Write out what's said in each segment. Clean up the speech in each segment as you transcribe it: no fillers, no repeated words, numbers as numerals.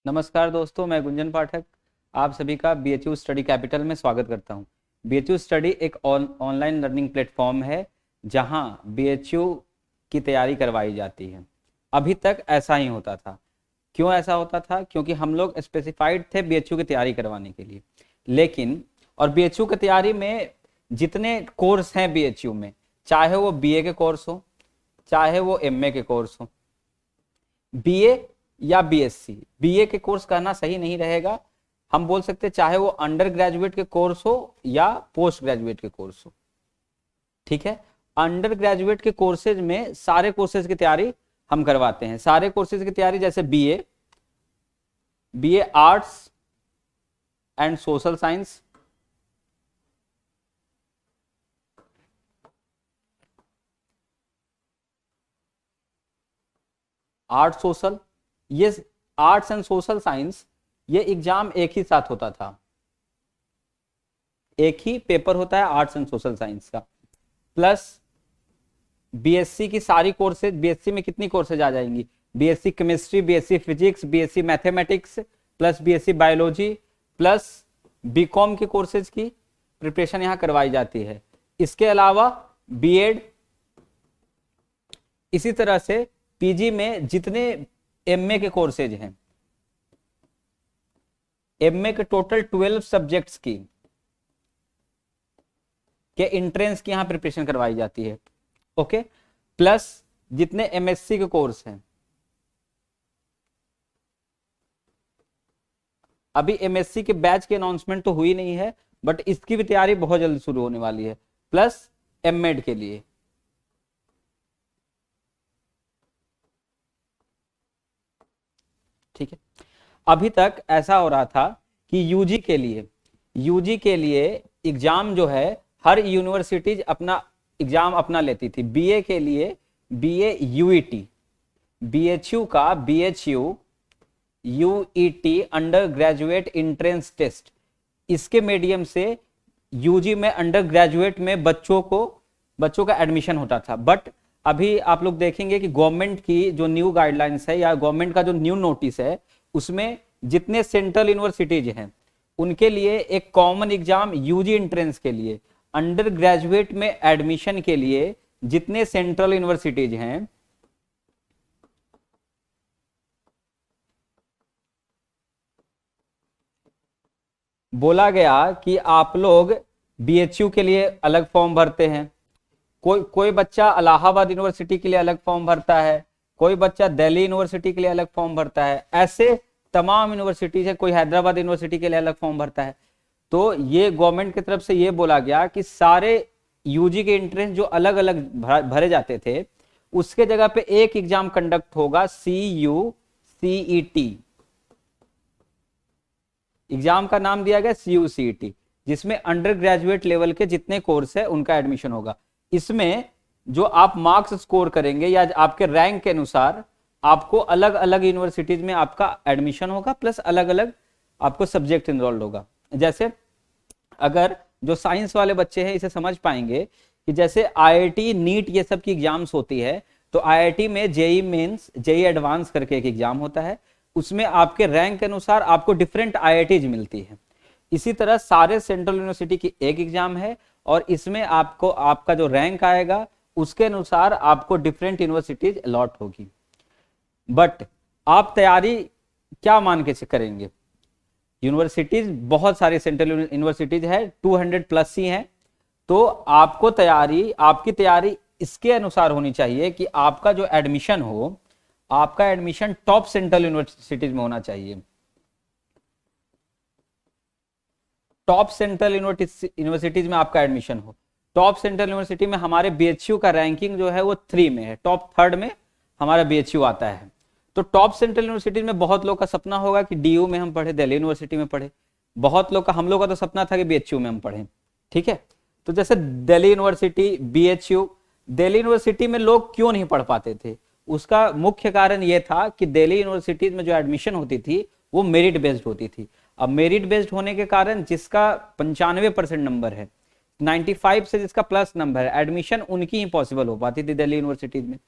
नमस्कार दोस्तों, मैं गुंजन पाठक आप सभी का बीएचयू स्टडी कैपिटल में स्वागत करता हूं। बीएचयू स्टडी एक ऑनलाइन लर्निंग प्लेटफॉर्म है जहां बीएचयू की तैयारी करवाई जाती है। अभी तक ऐसा ही होता था। क्यों ऐसा होता था? क्योंकि हम लोग स्पेसिफाइड थे बीएचयू की तैयारी करवाने के लिए। लेकिन और बीएचयू की तैयारी में जितने कोर्स हैं बीएचयू में, चाहे वो बीए के कोर्स हो, चाहे वो एमए के कोर्स हो, बीए या बीएससी, बीए के कोर्स कहना सही नहीं रहेगा, हम बोल सकते चाहे वो अंडर ग्रेजुएट के कोर्स हो या पोस्ट ग्रेजुएट के कोर्स हो। ठीक है, अंडर ग्रेजुएट के कोर्सेज में सारे कोर्सेज की तैयारी हम करवाते हैं। सारे कोर्सेज की तैयारी जैसे BA, BA arts and social science, art social, ये आर्ट्स एंड सोशल साइंस, ये एग्जाम एक ही साथ होता था। एक ही पेपर होता है आर्ट्स एंड सोशल साइंस का। प्लस बीएससी की सारी कोर्सेज, बीएससी में कितनी कोर्सेज आ जाएंगी? BSc chemistry, BSc physics, BSc mathematics, plus BSc biology, plus BCom के कोर्सेज की प्रिपरेशन यहां करवाई जाती है। इसके अलावा बीएड, इसी तरह से पीजी में जितने एमए के कोर्सेज हैं, एमए के टोटल 12 सब्जेक्ट्स की के एंट्रेंस की यहां प्रिपरेशन करवाई जाती है। ओके, प्लस जितने एमएससी के कोर्स हैं, अभी एमएससी के बैच की अनाउंसमेंट तो हुई नहीं है, बट इसकी भी तैयारी बहुत जल्द शुरू होने वाली है। प्लस एमएड के लिए, ठीक है। अभी तक ऐसा हो रहा था कि यूजी के लिए एग्जाम जो है हर यूनिवर्सिटीज अपना एग्जाम अपना लेती थी। बीए के लिए बीए यूईटी, बीएचयू का BHU UET undergraduate entrance test, इसके मीडियम से यूजी में अंडर ग्रेजुएट में बच्चों का एडमिशन होता था। बट अभी आप लोग देखेंगे कि गवर्नमेंट की जो न्यू गाइडलाइंस है या गवर्नमेंट का जो न्यू नोटिस है, उसमें जितने सेंट्रल यूनिवर्सिटीज हैं उनके लिए एक कॉमन एग्जाम यूजी एंट्रेंस के लिए, अंडर ग्रेजुएट में एडमिशन के लिए जितने सेंट्रल यूनिवर्सिटीज हैं, बोला गया कि आप लोग बीएचयू के लिए अलग फॉर्म भरते हैं, कोई बच्चा इलाहाबाद यूनिवर्सिटी के लिए अलग फॉर्म भरता है, कोई बच्चा दिल्ली यूनिवर्सिटी के लिए अलग फॉर्म भरता है, ऐसे तमाम यूनिवर्सिटीज है, कोई हैदराबाद यूनिवर्सिटी के लिए अलग फॉर्म भरता है। तो ये गवर्नमेंट की तरफ से ये बोला गया कि सारे यूजी के एंट्रेंस जो अलग अलग भरे जाते थे, उसके जगह पे एक एग्जाम कंडक्ट होगा, CUCET। एग्जाम का नाम दिया गया CUCET, जिसमें अंडर ग्रेजुएट लेवल के जितने कोर्स है उनका एडमिशन होगा। इसमें जो आप मार्क्स स्कोर करेंगे या आपके रैंक के अनुसार आपको अलग अलग यूनिवर्सिटीज में आपका एडमिशन होगा, प्लस अलग अलग आपको सब्जेक्ट इनरोल्ड होगा। जैसे अगर जो साइंस वाले बच्चे हैं इसे समझ पाएंगे कि जैसे आईआईटी, नीट, ये सब की एग्जाम्स होती है, तो आईआईटी में जेई मेंस, जेई एडवांस करके एक एग्जाम होता है, उसमें आपके रैंक के अनुसार आपको डिफरेंट आईआईटीज मिलती है। इसी तरह सारे सेंट्रल यूनिवर्सिटी की एक एग्जाम है और इसमें आपको आपका जो रैंक आएगा उसके अनुसार आपको डिफरेंट यूनिवर्सिटीज अलॉट होगी। बट आप तैयारी क्या मान के करेंगे? यूनिवर्सिटीज बहुत सारी सेंट्रल यूनिवर्सिटीज है, 200 प्लस ही है, तो आपकी तैयारी इसके अनुसार होनी चाहिए कि आपका जो एडमिशन हो, आपका एडमिशन टॉप सेंट्रल यूनिवर्सिटीज में होना चाहिए। टॉप सेंट्रल यूनिवर्सिटीज में आपका एडमिशन हो। टॉप सेंट्रल यूनिवर्सिटी में हमारे बीएचयू का रैंकिंग जो है वो 3 में है, टॉप 3rd में हमारा बीएचयू आता है। तो टॉप सेंट्रल यूनिवर्सिटीज में बहुत लोग का सपना होगा कि डीयू में हम पढ़े, दिल्ली यूनिवर्सिटी में पढ़े। बहुत लोग का, हम लोग का तो सपना था कि बीएचयू में हम पढ़े। ठीक है, तो जैसे Delhi university, BHU, Delhi university में लोग क्यों नहीं पढ़ पाते थे? उसका मुख्य कारण यह था कि दिल्ली यूनिवर्सिटीज में जो एडमिशन होती थी वो मेरिट बेस्ड होती थी। अब मेरिट बेस्ड होने के कारण जिसका 95% नंबर है, 95 से जिसका प्लस नंबर है, एडमिशन उनकी ही पॉसिबल हो पाती थी दिल्ली यूनिवर्सिटीज में।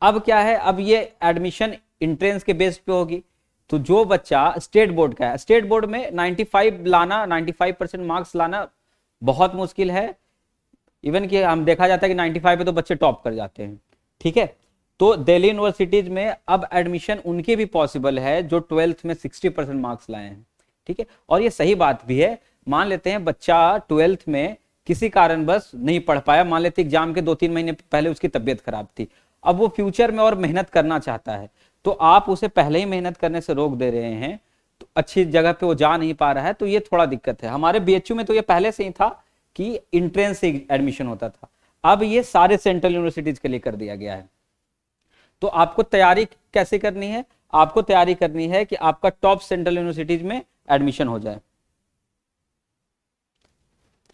अब क्या है, अब ये एडमिशन इंट्रेंस के बेस पे होगी, तो जो बच्चा स्टेट बोर्ड का है, स्टेट बोर्ड में 95 लाना, 95% मार्क्स लाना बहुत मुश्किल है। इवन कि हम देखा जाता है कि 95 पे तो बच्चे टॉप कर जाते हैं, ठीक है। तो दिल्ली यूनिवर्सिटीज में अब एडमिशन उनके भी पॉसिबल है जो 12th में 60% मार्क्स लाए हैं, ठीक है। और ये सही बात भी है। मान लेते हैं बच्चा 12th में किसी कारणवश नहीं पढ़ पाया, मान लेते एग्जाम के 2-3 महीने पहले उसकी तबीयत खराब थी, अब वो फ्यूचर में और मेहनत करना चाहता है, तो आप उसे पहले ही मेहनत करने से रोक दे रहे हैं, तो अच्छी जगह पे वो जा नहीं पा रहा है, तो ये थोड़ा दिक्कत है। हमारे बीएचयू में तो ये पहले से ही था कि इंट्रेंस से एडमिशन होता था, अब ये सारे सेंट्रल यूनिवर्सिटीज के लिए कर दिया गया है। तो आपको तैयारी कैसे करनी है? आपको तैयारी करनी है कि आपका टॉप सेंट्रल यूनिवर्सिटीज में एडमिशन हो जाए,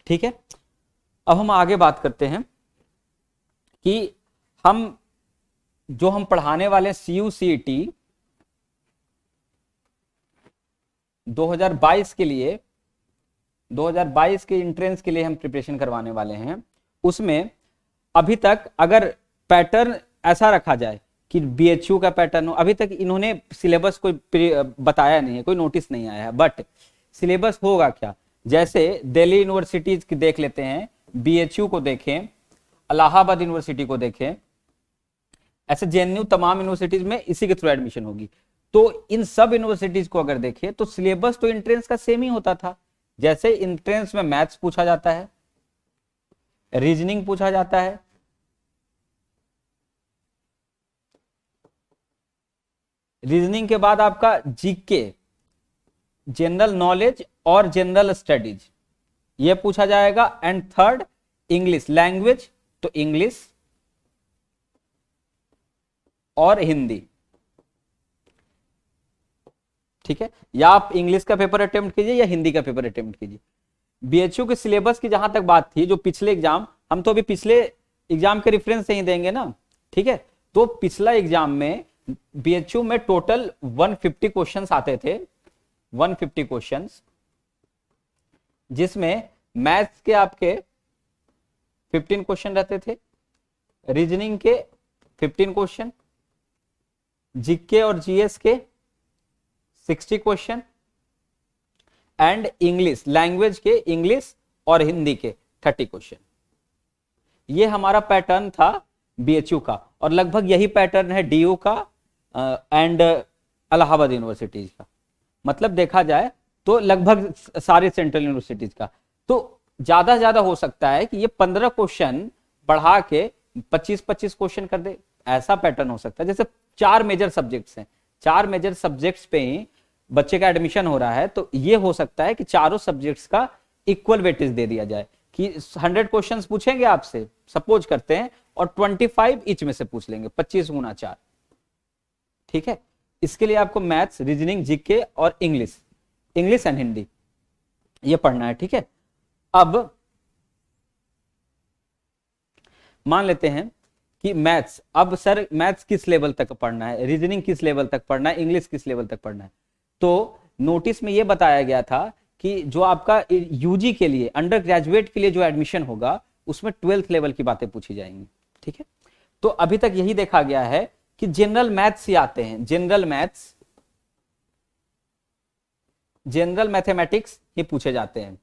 ठीक है। अब हम आगे बात करते हैं कि हम पढ़ाने वाले CUCET 2022 के लिए, 2022 के एंट्रेंस के लिए हम प्रिपरेशन करवाने वाले हैं। उसमें अभी तक अगर पैटर्न ऐसा रखा जाए कि बीएचयू का पैटर्न हो, अभी तक इन्होंने सिलेबस कोई बताया नहीं है, कोई नोटिस नहीं आया है, बट सिलेबस होगा क्या? जैसे दिल्ली यूनिवर्सिटीज की देख लेते हैं, बीएचयू को देखें, इलाहाबाद यूनिवर्सिटी को देखें, ऐसे जेएनयू तमाम यूनिवर्सिटीज में इसी के थ्रू एडमिशन होगी। तो इन सब यूनिवर्सिटीज को अगर देखें तो सिलेबस तो एंट्रेंस का सेम ही होता था। जैसे एंट्रेंस में मैथ्स पूछा जाता है, रीजनिंग पूछा जाता है, रीजनिंग के बाद आपका जीके, जनरल नॉलेज और जनरल स्टडीज ये पूछा जाएगा, एंड थर्ड इंग्लिश लैंग्वेज, तो इंग्लिश और हिंदी, ठीक है। या आप इंग्लिश का पेपर अटेम्प्ट कीजिए या हिंदी का पेपर अटेम्प्ट कीजिए। बीएचयू के सिलेबस की जहां तक बात थी, जो पिछले एग्जाम, हम तो अभी पिछले एग्जाम के रेफरेंस से ही देंगे ना, ठीक है। तो पिछला एग्जाम में बीएचयू में टोटल 150 क्वेश्चंस आते थे, 150 क्वेश्चंस, जिसमें मैथ्स के आपके 15 क्वेश्चन रहते थे, रीजनिंग के 15 क्वेश्चन, जीके और जीएस के 60 क्वेश्चन, एंड इंग्लिश लैंग्वेज के, इंग्लिश और हिंदी के 30 क्वेश्चन। ये हमारा पैटर्न था बीएचयू का, और लगभग यही पैटर्न है डीयू का एंड इलाहाबाद यूनिवर्सिटीज का। मतलब देखा जाए तो लगभग सारे सेंट्रल यूनिवर्सिटीज का। तो ज्यादा हो सकता है कि ये 15 क्वेश्चन बढ़ा के 25-25 क्वेश्चन कर दे, ऐसा पैटर्न हो सकता है। जैसे 4 मेजर सब्जेक्ट्स हैं, 4 मेजर सब्जेक्ट्स पे ही बच्चे का एडमिशन हो रहा है, तो ये हो सकता है कि चारों सब्जेक्ट्स का इक्वल वेटेज दे दिया जाए कि 100 क्वेश्चंस पूछेंगे आपसे, सपोज करते हैं, और 25 ईच में से पूछ लेंगे, 25 गुना 4, ठीक है। इसके लिए आपको मैथ्स, रीजनिंग, जीके और इंग्लिश एंड हिंदी ये पढ़ना है, ठीक है। अब मान लेते हैं कि मैथ्स, अब सर मैथ्स किस लेवल तक पढ़ना है, रीजनिंग किस लेवल तक पढ़ना है, इंग्लिश किस लेवल तक पढ़ना है। तो नोटिस में यह बताया गया था कि जो आपका यूजी के लिए, अंडर ग्रेजुएट के लिए जो एडमिशन होगा, उसमें 12th लेवल की बातें पूछी जाएंगी, ठीक है। तो अभी तक यही देखा गया है कि जनरल मैथ्स ही आते हैं, जनरल मैथ्स, जनरल मैथमेटिक्स ये पूछे जाते हैं,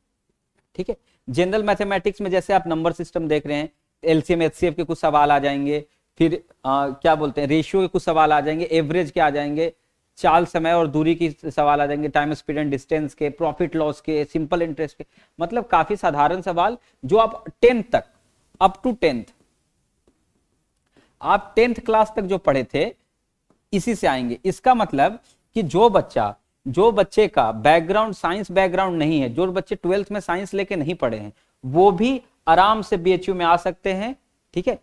ठीक है। जनरल मैथमेटिक्स में जैसे आप नंबर सिस्टम देख रहे हैं, एलसीएम एचसीएफ के कुछ सवाल आ जाएंगे, फिर क्या बोलते हैं, रेशियो के कुछ सवाल आ जाएंगे, एवरेज के आ जाएंगे, चाल, समय और दूरी की सवाल आ जाएंगे, टाइम, स्पीड एंड डिस्टेंस के, प्रॉफिट लॉस के, सिंपल इंटरेस्ट के, मतलब काफी साधारण सवाल जो आप 10th तक, अप टू 10th, आप 10th क्लास तक जो पढ़े थे इसी से आएंगे। इसका मतलब कि जो बच्चे का बैकग्राउंड साइंस बैकग्राउंड नहीं है, जो बच्चे 12th में साइंस लेके नहीं पढ़े हैं, वो भी आराम से बीएचयू में आ सकते हैं, ठीक है।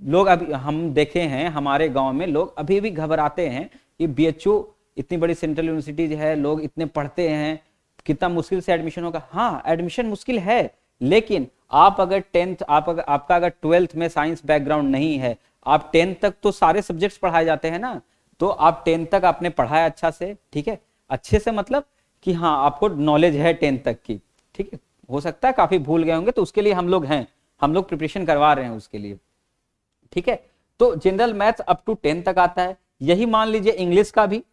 लोग अभी हम देखे हैं, हमारे गांव में लोग अभी भी घबराते हैं कि बीएचयू इतनी बड़ी सेंट्रल यूनिवर्सिटीज है, लोग इतने पढ़ते हैं, कितना मुश्किल से एडमिशन होगा। हाँ, एडमिशन मुश्किल है, लेकिन आप अगर 10th, आपका अगर 12th में साइंस बैकग्राउंड नहीं है, आप 10th तक तो सारे सब्जेक्ट्स पढ़ाए जाते हैं ना, तो आप 10th तक आपने पढ़ा है अच्छा से, ठीक है, अच्छे से, मतलब कि हाँ आपको नॉलेज है 10th तक की, ठीक है। हो सकता है काफी भूल गए होंगे, तो उसके लिए हम लोग हैं, हम लोग प्रिपरेशन करवा रहे हैं उसके लिए, ठीक है। तो general maths up to 10th तक आता है। यही मान लीजिए इंग्लिश का भी,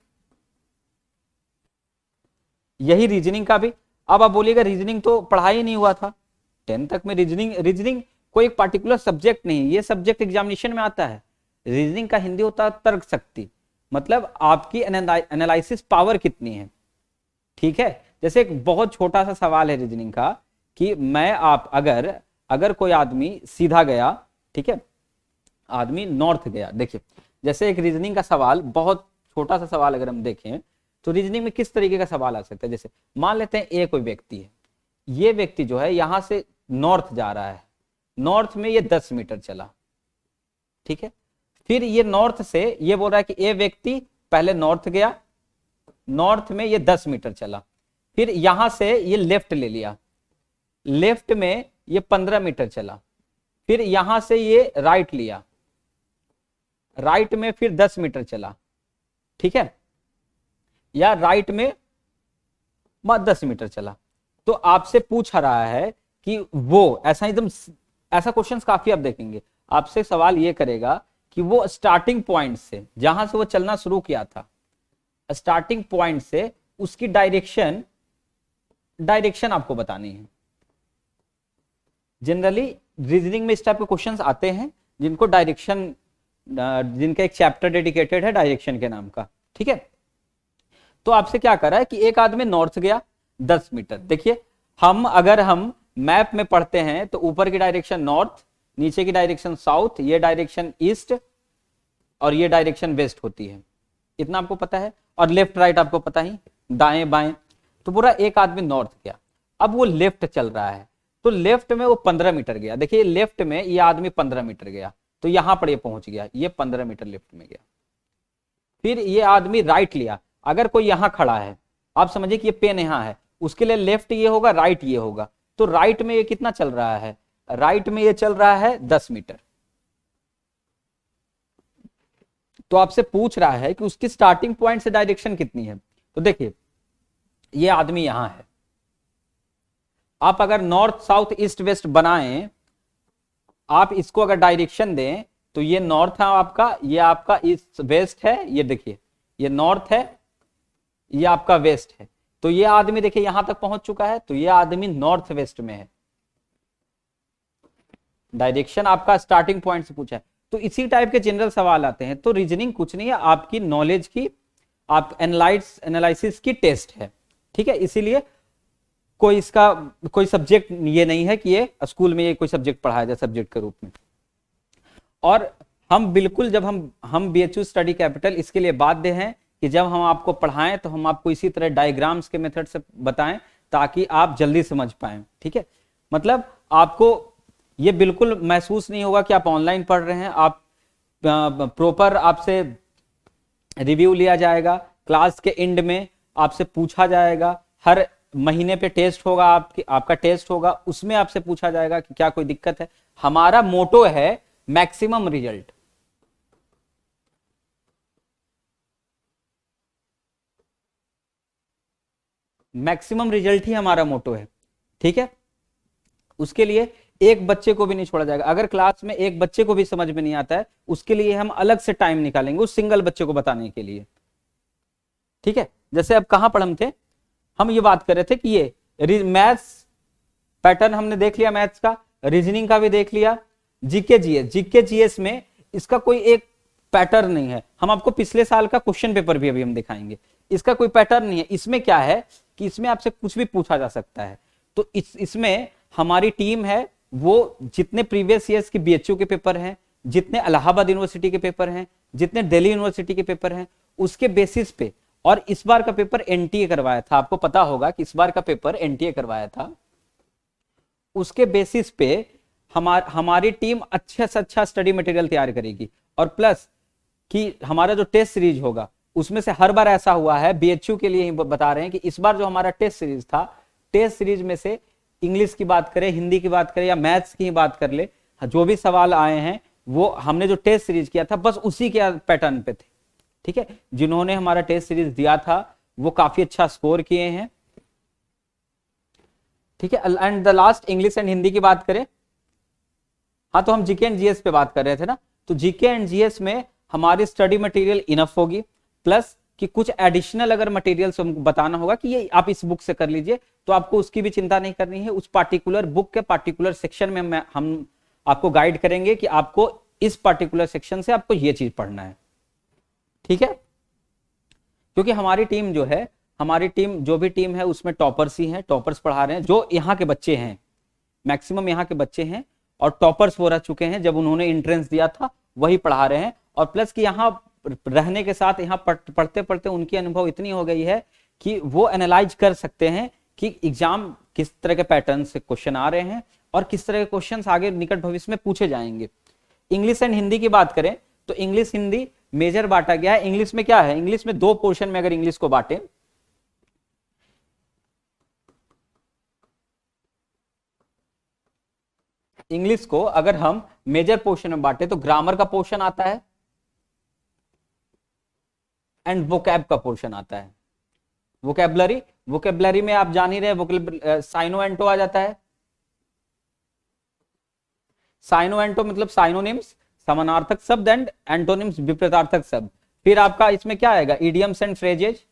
यही रीजनिंग का भी। अब आप बोलिएगा रीजनिंग तो पढ़ा ही नहीं हुआ था 10th तक में। रीजनिंग कोई एक पार्टिकुलर सब्जेक्ट नहीं, ये सब्जेक्ट एग्जामिनेशन में आता है। रीजनिंग का हिंदी होता है तर्क शक्ति, मतलब आपकी एनालिसिस पावर कितनी है। ठीक है, जैसे एक बहुत छोटा सा सवाल है रीजनिंग का कि मैं आप अगर कोई आदमी सीधा गया, ठीक है, आदमी नॉर्थ गया। देखिए जैसे एक रीजनिंग का सवाल, बहुत छोटा सा सवाल अगर हम देखें तो रीजनिंग में किस तरीके का सवाल आ सकता है। जैसे मान लेते हैं ए कोई व्यक्ति है, ये व्यक्ति जो है यहां से नॉर्थ जा रहा है, नॉर्थ में ये 10 मीटर चला, ठीक है, फिर ये नॉर्थ से ये बोल रहा है कि ए व्यक्ति पहले नॉर्थ गया, नॉर्थ में ये 10 मीटर चला, फिर यहां से ये लेफ्ट ले लिया, लेफ्ट में ये 15 मीटर चला, फिर यहां से ये राइट लिया, राइट में फिर 10 मीटर चला, ठीक है, या राइट में 10 मीटर चला। तो आपसे पूछ रहा है कि वो ऐसा एकदम, ऐसा क्वेश्चंस काफी आप देखेंगे, आपसे सवाल ये करेगा कि वो स्टार्टिंग पॉइंट से, जहां से वो चलना शुरू किया था, स्टार्टिंग पॉइंट से उसकी डायरेक्शन आपको बतानी है। जनरली रीजनिंग में इस टाइप के क्वेश्चंस आते हैं जिनको डायरेक्शन, जिनका एक चैप्टर डेडिकेटेड है डायरेक्शन के नाम का, ठीक है। तो आपसे क्या कर रहा है कि एक आदमी नॉर्थ गया 10 मीटर। देखिए अगर हम मैप में पढ़ते हैं तो ऊपर की डायरेक्शन नॉर्थ, नीचे की डायरेक्शन साउथ, ये डायरेक्शन ईस्ट और ये डायरेक्शन वेस्ट होती है, इतना आपको पता है, और लेफ्ट राइट आपको पता ही, दाएं बाएं। तो पूरा एक आदमी नॉर्थ गया, अब वो लेफ्ट चल रहा है, तो लेफ्ट में वो 15 मीटर गया। देखिए लेफ्ट में ये आदमी 15 मीटर गया, तो यहां पर ये पहुंच गया, ये 15 मीटर लेफ्ट में गया। फिर ये आदमी राइट लिया, अगर कोई यहां खड़ा है, आप समझिए कि ये पेन यहां है, उसके लिए लेफ्ट ये होगा, राइट ये होगा, तो राइट में ये कितना चल रहा है, राइट में ये चल रहा है 10 मीटर। तो आपसे पूछ रहा है कि उसकी स्टार्टिंग पॉइंट से डायरेक्शन कितनी है। तो देखिए ये आदमी यहां है, आप अगर नॉर्थ साउथ ईस्ट वेस्ट बनाएं, आप इसको अगर डायरेक्शन दें तो ये नॉर्थ है आपका, ये आपका ईस्ट वेस्ट है, ये देखिए ये नॉर्थ है, ये आपका वेस्ट है। तो ये आदमी देखिए यहां तक पहुंच चुका है, तो ये आदमी नॉर्थ वेस्ट में है, डायरेक्शन आपका स्टार्टिंग पॉइंट से पूछा है। तो इसी टाइप के जनरल सवाल आते हैं। तो रीजनिंग कुछ नहीं है, आपकी नॉलेज की, आप एनालिसिस की टेस्ट है, ठीक है। इसीलिए कोई इसका कोई सब्जेक्ट ये नहीं है कि ये स्कूल में ये कोई सब्जेक्ट पढ़ाया जाए सब्जेक्ट के रूप में। और हम बिल्कुल, जब हम बीएचयू स्टडी कैपिटल इसके लिए बाध्य हैं कि जब हम आपको पढ़ाएं तो हम आपको इसी तरह डायग्राम्स के मेथड से बताएं ताकि आप जल्दी समझ पाएं, ठीक है। मतलब आपको ये बिल्कुल महसूस नहीं होगा कि आप ऑनलाइन पढ़ रहे हैं, आप प्रॉपर आपसे रिव्यू लिया जाएगा, क्लास के एंड में आपसे पूछा जाएगा, हर महीने पे टेस्ट होगा, आपका टेस्ट होगा, उसमें आपसे पूछा जाएगा कि क्या कोई दिक्कत है। हमारा मोटो है मैक्सिमम रिजल्ट, मैक्सिमम रिजल्ट ही हमारा मोटो है, ठीक है। उसके लिए एक बच्चे को भी नहीं छोड़ा जाएगा। अगर क्लास में एक बच्चे को भी समझ में नहीं आता है, उसके लिए हम अलग से टाइम निकालेंगे उस सिंगल बच्चे को बताने के लिए, ठीक है। जैसे अब कहां पर हम थे, हम ये बात कर रहे थे कि ये मैथ्स पैटर्न हमने देख लिया, मैथ्स का, रीजनिंग का भी देख लिया, जीके जीएस में इसका कोई एक पैटर्न नहीं है। हम आपको पिछले साल का क्वेश्चन पेपर भी अभी हम दिखाएंगे, इसका कोई पैटर्न नहीं है। इसमें क्या है कि इसमें आपसे कुछ भी पूछा जा सकता है। तो इसमें हमारी टीम है, वो जितने प्रीवियस ईयर्स के बीएचयू के पेपर हैं, जितने इलाहाबाद यूनिवर्सिटी के पेपर हैं, जितने दिल्ली यूनिवर्सिटी के पेपर हैं, उसके बेसिस पे, और इस बार का पेपर एनटीए करवाया था, आपको पता होगा कि इस बार का पेपर एनटीए करवाया था, उसके बेसिस पे हमारी टीम अच्छे से अच्छा स्टडी मटेरियल तैयार करेगी। और प्लस कि हमारा जो टेस्ट सीरीज होगा उसमें से हर बार ऐसा हुआ है, बीएचयू के लिए ही बता रहे हैं कि इस बार जो हमारा टेस्ट सीरीज था, टेस्ट सीरीज में से इंग्लिश की बात करें, हिंदी की बात करें या मैथ्स की ही बात कर ले, जो भी सवाल आए हैं वो हमने जो टेस्ट सीरीज किया था बस उसी के पैटर्न पे थे, ठीक है। जिन्होंने हमारा टेस्ट सीरीज दिया था वो काफी अच्छा स्कोर किए हैं, ठीक है। And the last English and Hindi की बात करें, हाँ तो हम जीके एंड जीएस पे बात कर रहे थे ना, तो जीके एंड जीएस में हमारी स्टडी मटेरियल इनफ होगी, प्लस कि कुछ एडिशनल अगर मटेरियल्स हमको बताना होगा कि ये आप इस बुक से कर लीजिए, तो आपको उसकी भी चिंता नहीं करनी है। उस पार्टिकुलर बुक के पार्टिकुलर सेक्शन में हम आपको गाइड करेंगे कि आपको इस पार्टिकुलर सेक्शन से आपको ये चीज पढ़ना है, ठीक है। क्योंकि हमारी टीम जो है, हमारी टीम जो भी टीम है उसमें टॉपर्स ही हैं, टॉपर्स पढ़ा रहे हैं, जो यहाँ के बच्चे हैं, मैक्सिमम यहाँ के बच्चे हैं और टॉपर्स वो रह चुके हैं, जब उन्होंने एंट्रेंस दिया था वही पढ़ा रहे हैं। और प्लस कि यहाँ रहने के साथ यहाँ पढ़ते पढ़ते उनकी अनुभव इतनी हो गई है कि वो एनालाइज कर सकते हैं कि एग्जाम किस तरह के पैटर्न से क्वेश्चन आ रहे हैं और किस तरह के क्वेश्चन आगे निकट भविष्य में पूछे जाएंगे। इंग्लिश एंड हिंदी की बात करें तो इंग्लिश हिंदी मेजर बांटा गया है। इंग्लिश में क्या है, इंग्लिश में दो पोर्शन में अगर इंग्लिश को बांटे, इंग्लिश को अगर हम मेजर पोर्शन में बांटे तो ग्रामर का पोर्शन आता है एंड वोकैब का पोर्शन आता है। वोकैबलरी, वोकैबलरी में आप जान ही रहे, साइनो एंटो आ जाता है। साइनो एंटो मतलब साइनोनिम्स समानार्थक शब्द एंड एंटोनिम्स विपरीतार्थक शब्द। फिर आपका इसमें क्या आएगा, इडियम्स एंड फ्रेजेज,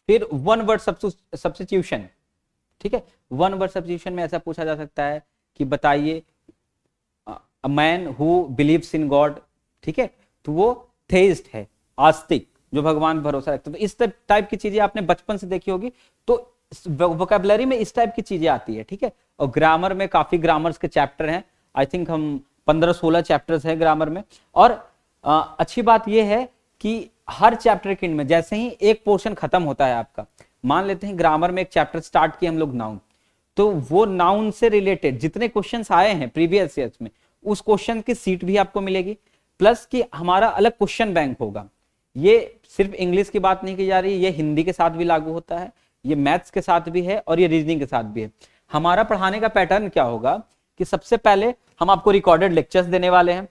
फिर वन वर्ड सब्स्टिट्यूशन, ठीक है। वन वर्ड सब्स्टिट्यूशन में ऐसा पूछा जा सकता है कि बताइए a man who believes in God, ठीक है, तो वो थेइस्ट है, आस्तिक, जो भगवान भरोसा रखते। तो इस टाइप की चीजें आपने बचपन से देखी होगी, तो वोकैबुलरी में इस टाइप की चीजें आती है, ठीक है। और ग्रामर में काफी ग्रामर्स के चैप्टर हैं, आई थिंक हम 15-16 चैप्टर्स हैं ग्रामर में। और अच्छी बात यह है कि हर चैप्टर के में जैसे ही एक पोर्शन खत्म होता है आपका, मान लेते हैं ग्रामर में एक चैप्टर स्टार्ट किया हम लोग नाउन, तो वो नाउन से रिलेटेड जितने क्वेश्चंस आए हैं प्रीवियस ईयर्स में, उस क्वेश्चन की सीट भी आपको मिलेगी, प्लस कि हमारा अलग क्वेश्चन बैंक होगा। ये सिर्फ इंग्लिश की बात नहीं की जा रही, ये हिंदी के साथ भी लागू होता है, ये मैथ्स के साथ भी है और ये रीजनिंग के साथ भी है। हमारा पढ़ाने का पैटर्न क्या होगा कि सबसे पहले हम आपको रिकॉर्डेड लेक्चर्स देने वाले हैं।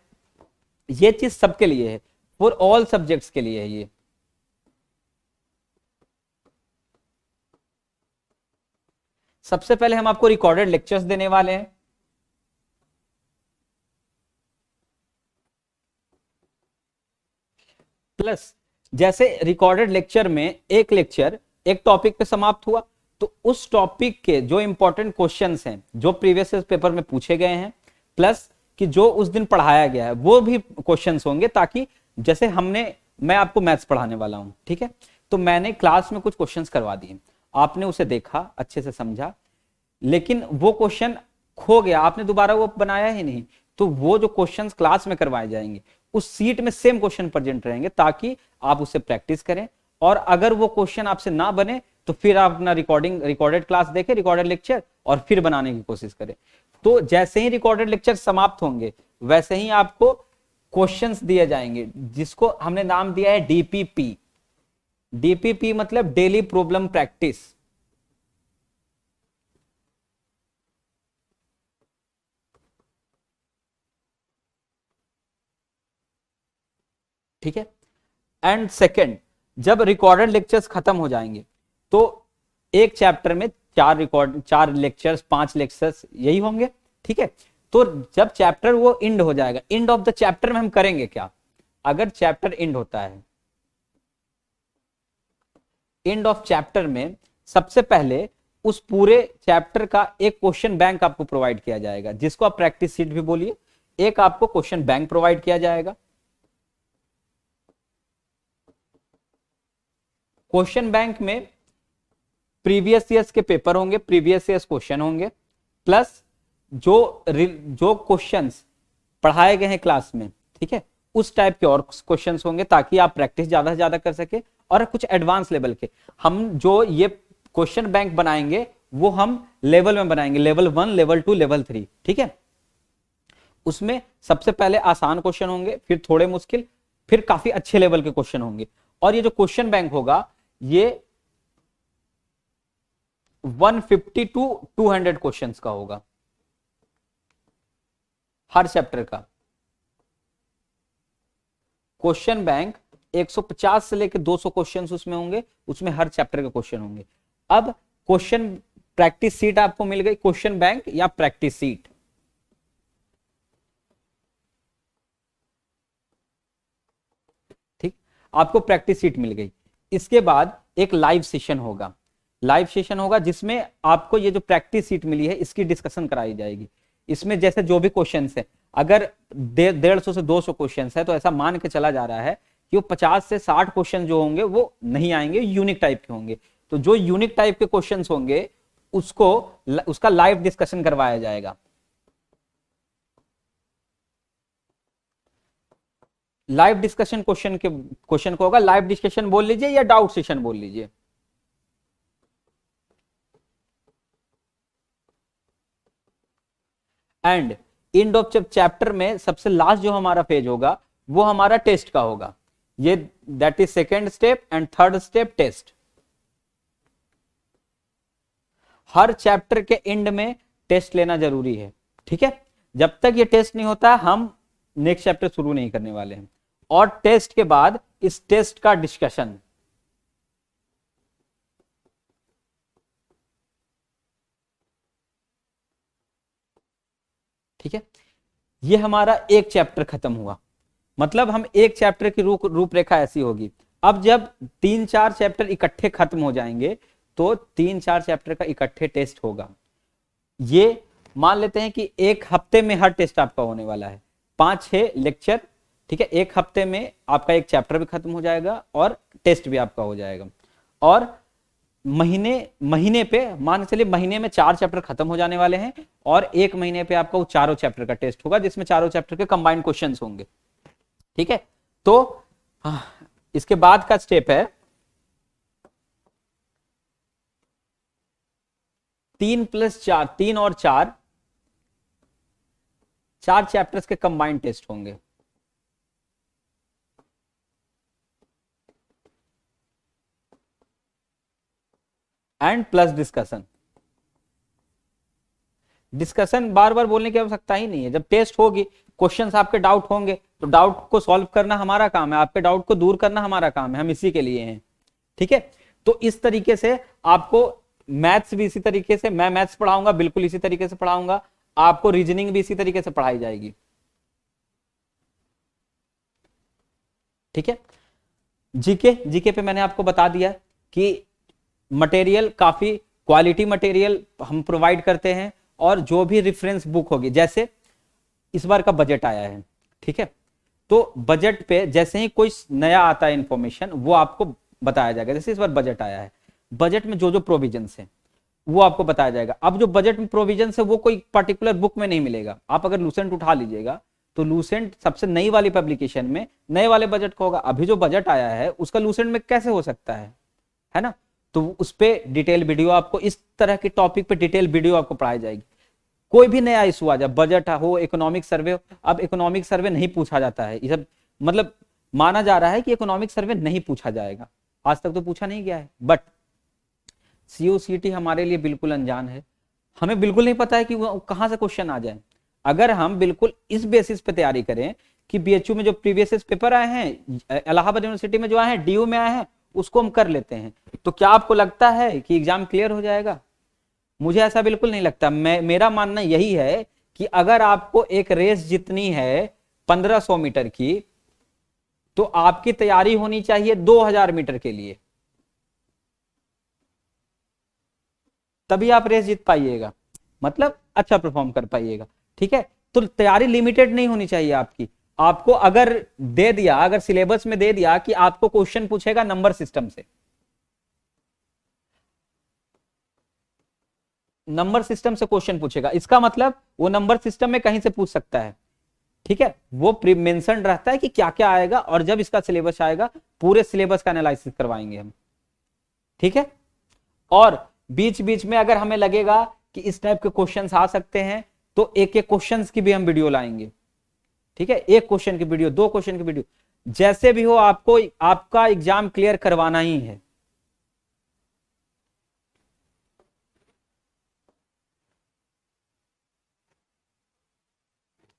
ये चीज सबके लिए है, फॉर ऑल सब्जेक्ट्स के लिए है ये। सबसे पहले हम आपको रिकॉर्डेड लेक्चर्स देने वाले हैं, प्लस जैसे रिकॉर्डेड लेक्चर में एक लेक्चर एक टॉपिक पे समाप्त हुआ, तो उस टॉपिक के जो इंपॉर्टेंट क्वेश्चंस हैं जो प्रीवियस पेपर में पूछे गए हैं, प्लस कि जो उस दिन पढ़ाया गया है वो भी क्वेश्चंस होंगे, ताकि जैसे मैं आपको मैथ्स पढ़ाने वाला हूं, ठीक है, तो मैंने क्लास में कुछ क्वेश्चंस करवा दिए, आपने उसे देखा, अच्छे से समझा, लेकिन वो क्वेश्चन खो गया, आपने दोबारा वो बनाया ही नहीं, तो वो जो क्वेश्चंस क्लास में करवाए जाएंगे उस सीट में सेम क्वेश्चन प्रेजेंट रहेंगे, ताकि आप उससे प्रैक्टिस करें। और अगर वो क्वेश्चन आपसे ना बने तो फिर आप अपना रिकॉर्डेड क्लास देखें, रिकॉर्डेड लेक्चर, और फिर बनाने की कोशिश करें। तो जैसे ही रिकॉर्डेड लेक्चर समाप्त होंगे वैसे ही आपको क्वेश्चंस दिए जाएंगे, जिसको हमने नाम दिया है डीपीपी। डीपीपी मतलब डेली प्रॉब्लम प्रैक्टिस। ठीक है। एंड सेकंड, जब रिकॉर्डेड लेक्चर्स खत्म हो जाएंगे तो एक चैप्टर में 4 लेक्चर्स 5 लेक्चर्स यही होंगे, ठीक है। तो जब चैप्टर वो एंड हो जाएगा, एंड ऑफ द चैप्टर में हम करेंगे क्या, अगर चैप्टर एंड होता है, एंड ऑफ चैप्टर में सबसे पहले उस पूरे चैप्टर का एक क्वेश्चन बैंक आपको प्रोवाइड किया जाएगा, जिसको आप प्रैक्टिस सीट भी बोलिए। एक आपको क्वेश्चन बैंक प्रोवाइड किया जाएगा। क्वेश्चन बैंक में प्रीवियस ईयर्स के पेपर होंगे, प्रीवियस ईयर्स क्वेश्चन होंगे, प्लस जो क्वेश्चंस पढ़ाए गए हैं क्लास में, ठीक है, उस टाइप के और क्वेश्चंस होंगे, ताकि आप प्रैक्टिस ज्यादा से ज्यादा कर सके। और कुछ एडवांस लेवल के हम जो ये क्वेश्चन बैंक बनाएंगे वो हम लेवल में बनाएंगे, लेवल 1, लेवल 2, लेवल 3, ठीक है। उसमें सबसे पहले आसान क्वेश्चन होंगे, फिर थोड़े मुश्किल, फिर काफी अच्छे लेवल के क्वेश्चन होंगे। और ये जो क्वेश्चन बैंक होगा ये 150 to 200 क्वेश्चंस का होगा हर चैप्टर का। क्वेश्चन बैंक 150 से लेकर 200 क्वेश्चंस उसमें होंगे, उसमें हर चैप्टर के क्वेश्चन होंगे। अब क्वेश्चन प्रैक्टिस सीट आपको मिल गई, क्वेश्चन बैंक या प्रैक्टिस सीट। आपको प्रैक्टिस शीट मिल गई। इसके बाद एक लाइव सेशन होगा, जिसमें आपको ये जो प्रैक्टिस शीट मिली है इसकी डिस्कशन कराई जाएगी। इसमें जैसे जो भी क्वेश्चंस है, अगर 150 से 200 क्वेश्चंस है तो ऐसा मान के चला जा रहा है कि वो 50 से 60 क्वेश्चन जो होंगे वो नहीं आएंगे, यूनिक टाइप के होंगे। तो जो यूनिक टाइप के क्वेश्चंस होंगे उसका लाइव डिस्कशन करवाया जाएगा। लाइव डिस्कशन क्वेश्चन को होगा, लाइव डिस्कशन बोल लीजिए या डाउट सेशन बोल लीजिए। एंड एंड ऑफ चैप्टर में सबसे लास्ट जो हमारा पेज होगा वो हमारा टेस्ट का होगा। ये that is second step and third step test. हर चैप्टर के एंड में टेस्ट लेना जरूरी है, ठीक है। जब तक ये टेस्ट नहीं होता हम नेक्स्ट चैप्टर शुरू नहीं करने वाले हैं। और टेस्ट के बाद इस टेस्ट का डिस्कशन, ठीक है। ये हमारा एक चैप्टर खत्म हुआ, मतलब हम एक चैप्टर की रूपरेखा ऐसी होगी। अब जब 3-4 चैप्टर इकट्ठे खत्म हो जाएंगे तो 3-4 चैप्टर का इकट्ठे टेस्ट होगा। ये मान लेते हैं कि एक हफ्ते में हर टेस्ट आपका होने वाला है, 5-6 लेक्चर, ठीक है। एक हफ्ते में आपका एक चैप्टर भी खत्म हो जाएगा और टेस्ट भी आपका हो जाएगा। और महीने पे मान के चलिए महीने में 4 चैप्टर खत्म हो जाने वाले हैं और एक महीने पे आपका वो चारों चैप्टर का टेस्ट होगा, जिसमें चारों चैप्टर के कंबाइंड क्वेश्चंस होंगे, ठीक है। तो इसके बाद का स्टेप है 3+4, 3 और 4 चैप्टर्स के कंबाइंड टेस्ट होंगे। एंड प्लस डिस्कशन बार बार बोलने की आवश्यकता ही नहीं है। जब टेस्ट होगी, क्वेश्चंस आपके डाउट होंगे, तो डाउट को सॉल्व करना हमारा काम है, आपके डाउट को दूर करना हमारा काम है, हम इसी के लिए हैं, ठीक है। तो इस तरीके से आपको मैथ्स भी इसी तरीके से, मैं मैथ्स पढ़ाऊंगा बिल्कुल इसी तरीके से पढ़ाऊंगा, आपको रीजनिंग भी इसी तरीके से पढ़ाई जाएगी, ठीक है। जीके पे मैंने आपको बता दिया कि मटेरियल काफी क्वालिटी मटेरियल हम प्रोवाइड करते हैं, और जो भी रेफरेंस बुक होगी, जैसे इस बार का बजट आया है, ठीक है, तो बजट पे जैसे ही कोई नया आता है इंफॉर्मेशन वो आपको बताया जाएगा। जैसे इस बार बजट आया है, बजट में जो जो प्रोविजंस है वो आपको बताया जाएगा। अब जो बजट में प्रोविजंस है वो कोई पर्टिकुलर बुक में नहीं मिलेगा। आप अगर लूसेंट उठा लीजिएगा तो लूसेंट सबसे नई वाली पब्लिकेशन में नए वाले बजट का होगा। अभी जो बजट आया है उसका लूसेंट में कैसे हो सकता है ना। तो उस पे डिटेल वीडियो आपको, इस तरह के टॉपिक पे डिटेल वीडियो आपको पढ़ाई जाएगी। कोई भी नया इशू आ जाए, बजट हो, इकोनॉमिक सर्वे हो, अब इकोनॉमिक सर्वे नहीं पूछा जाता है, ये सब मतलब माना जा रहा है कि इकोनॉमिक सर्वे नहीं पूछा जाएगा, आज तक तो पूछा नहीं गया है। बट COCT हमारे लिए बिल्कुल अनजान है, हमें बिल्कुल नहीं पता है कि वो कहां से क्वेश्चन आ जाए। अगर हम बिल्कुल इस बेसिस पे तैयारी करें कि BHU में जो प्रीवियस पेपर आए हैं, इलाहाबाद यूनिवर्सिटी में जो आए हैं, DU में आए हैं, उसको हम कर लेते हैं, तो क्या आपको लगता है कि एग्जाम क्लियर हो जाएगा? मुझे ऐसा बिल्कुल नहीं लगता। मेरा मानना यही है कि अगर आपको एक रेस जितनी है 1500 मीटर की, तो आपकी तैयारी होनी चाहिए 2000 मीटर के लिए, तभी आप रेस जीत पाइएगा, मतलब अच्छा परफॉर्म कर पाइएगा, ठीक है। तो तैयारी लिमिटेड नहीं होनी चाहिए आपकी। आपको अगर दे दिया, अगर सिलेबस में दे दिया कि आपको क्वेश्चन पूछेगा नंबर सिस्टम से, नंबर सिस्टम से क्वेश्चन पूछेगा, इसका मतलब वो नंबर सिस्टम में कहीं से पूछ सकता है, ठीक है। वो प्री मेंशन रहता है कि क्या क्या आएगा, और जब इसका सिलेबस आएगा पूरे सिलेबस का एनालिसिस करवाएंगे हम, ठीक है। और बीच बीच में अगर हमें लगेगा कि इस टाइप के क्वेश्चंस आ सकते हैं तो एक एक क्वेश्चंस की भी हम वीडियो लाएंगे, ठीक है। एक क्वेश्चन की वीडियो, 2 क्वेश्चन की वीडियो, जैसे भी हो आपको आपका एग्जाम क्लियर करवाना ही है।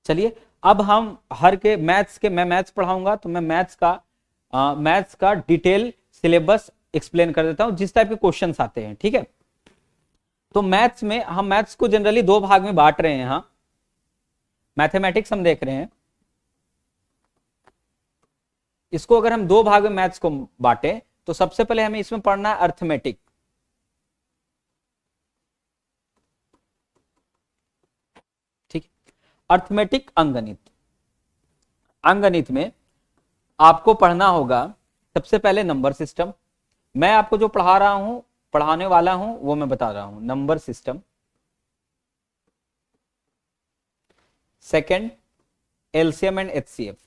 चलिए अब हम हर के मैं मैथ्स पढ़ाऊंगा, तो मैं मैथ्स का डिटेल सिलेबस एक्सप्लेन कर देता हूं, जिस टाइप के क्वेश्चंस आते हैं, ठीक है। तो मैथ्स में हम मैथ्स को जनरली 2 भाग में बांट रहे हैं। यहां मैथमेटिक्स हम देख रहे हैं, इसको अगर हम दो भाग में मैथ्स को बांटे तो सबसे पहले हमें इसमें पढ़ना है अर्थमेटिक, ठीक है। अर्थमेटिक अंगणित, अंगणित में आपको पढ़ना होगा सबसे पहले नंबर सिस्टम। मैं आपको जो पढ़ा रहा हूं, पढ़ाने वाला हूं, वो मैं बता रहा हूं, number system. Second LCM and HCF.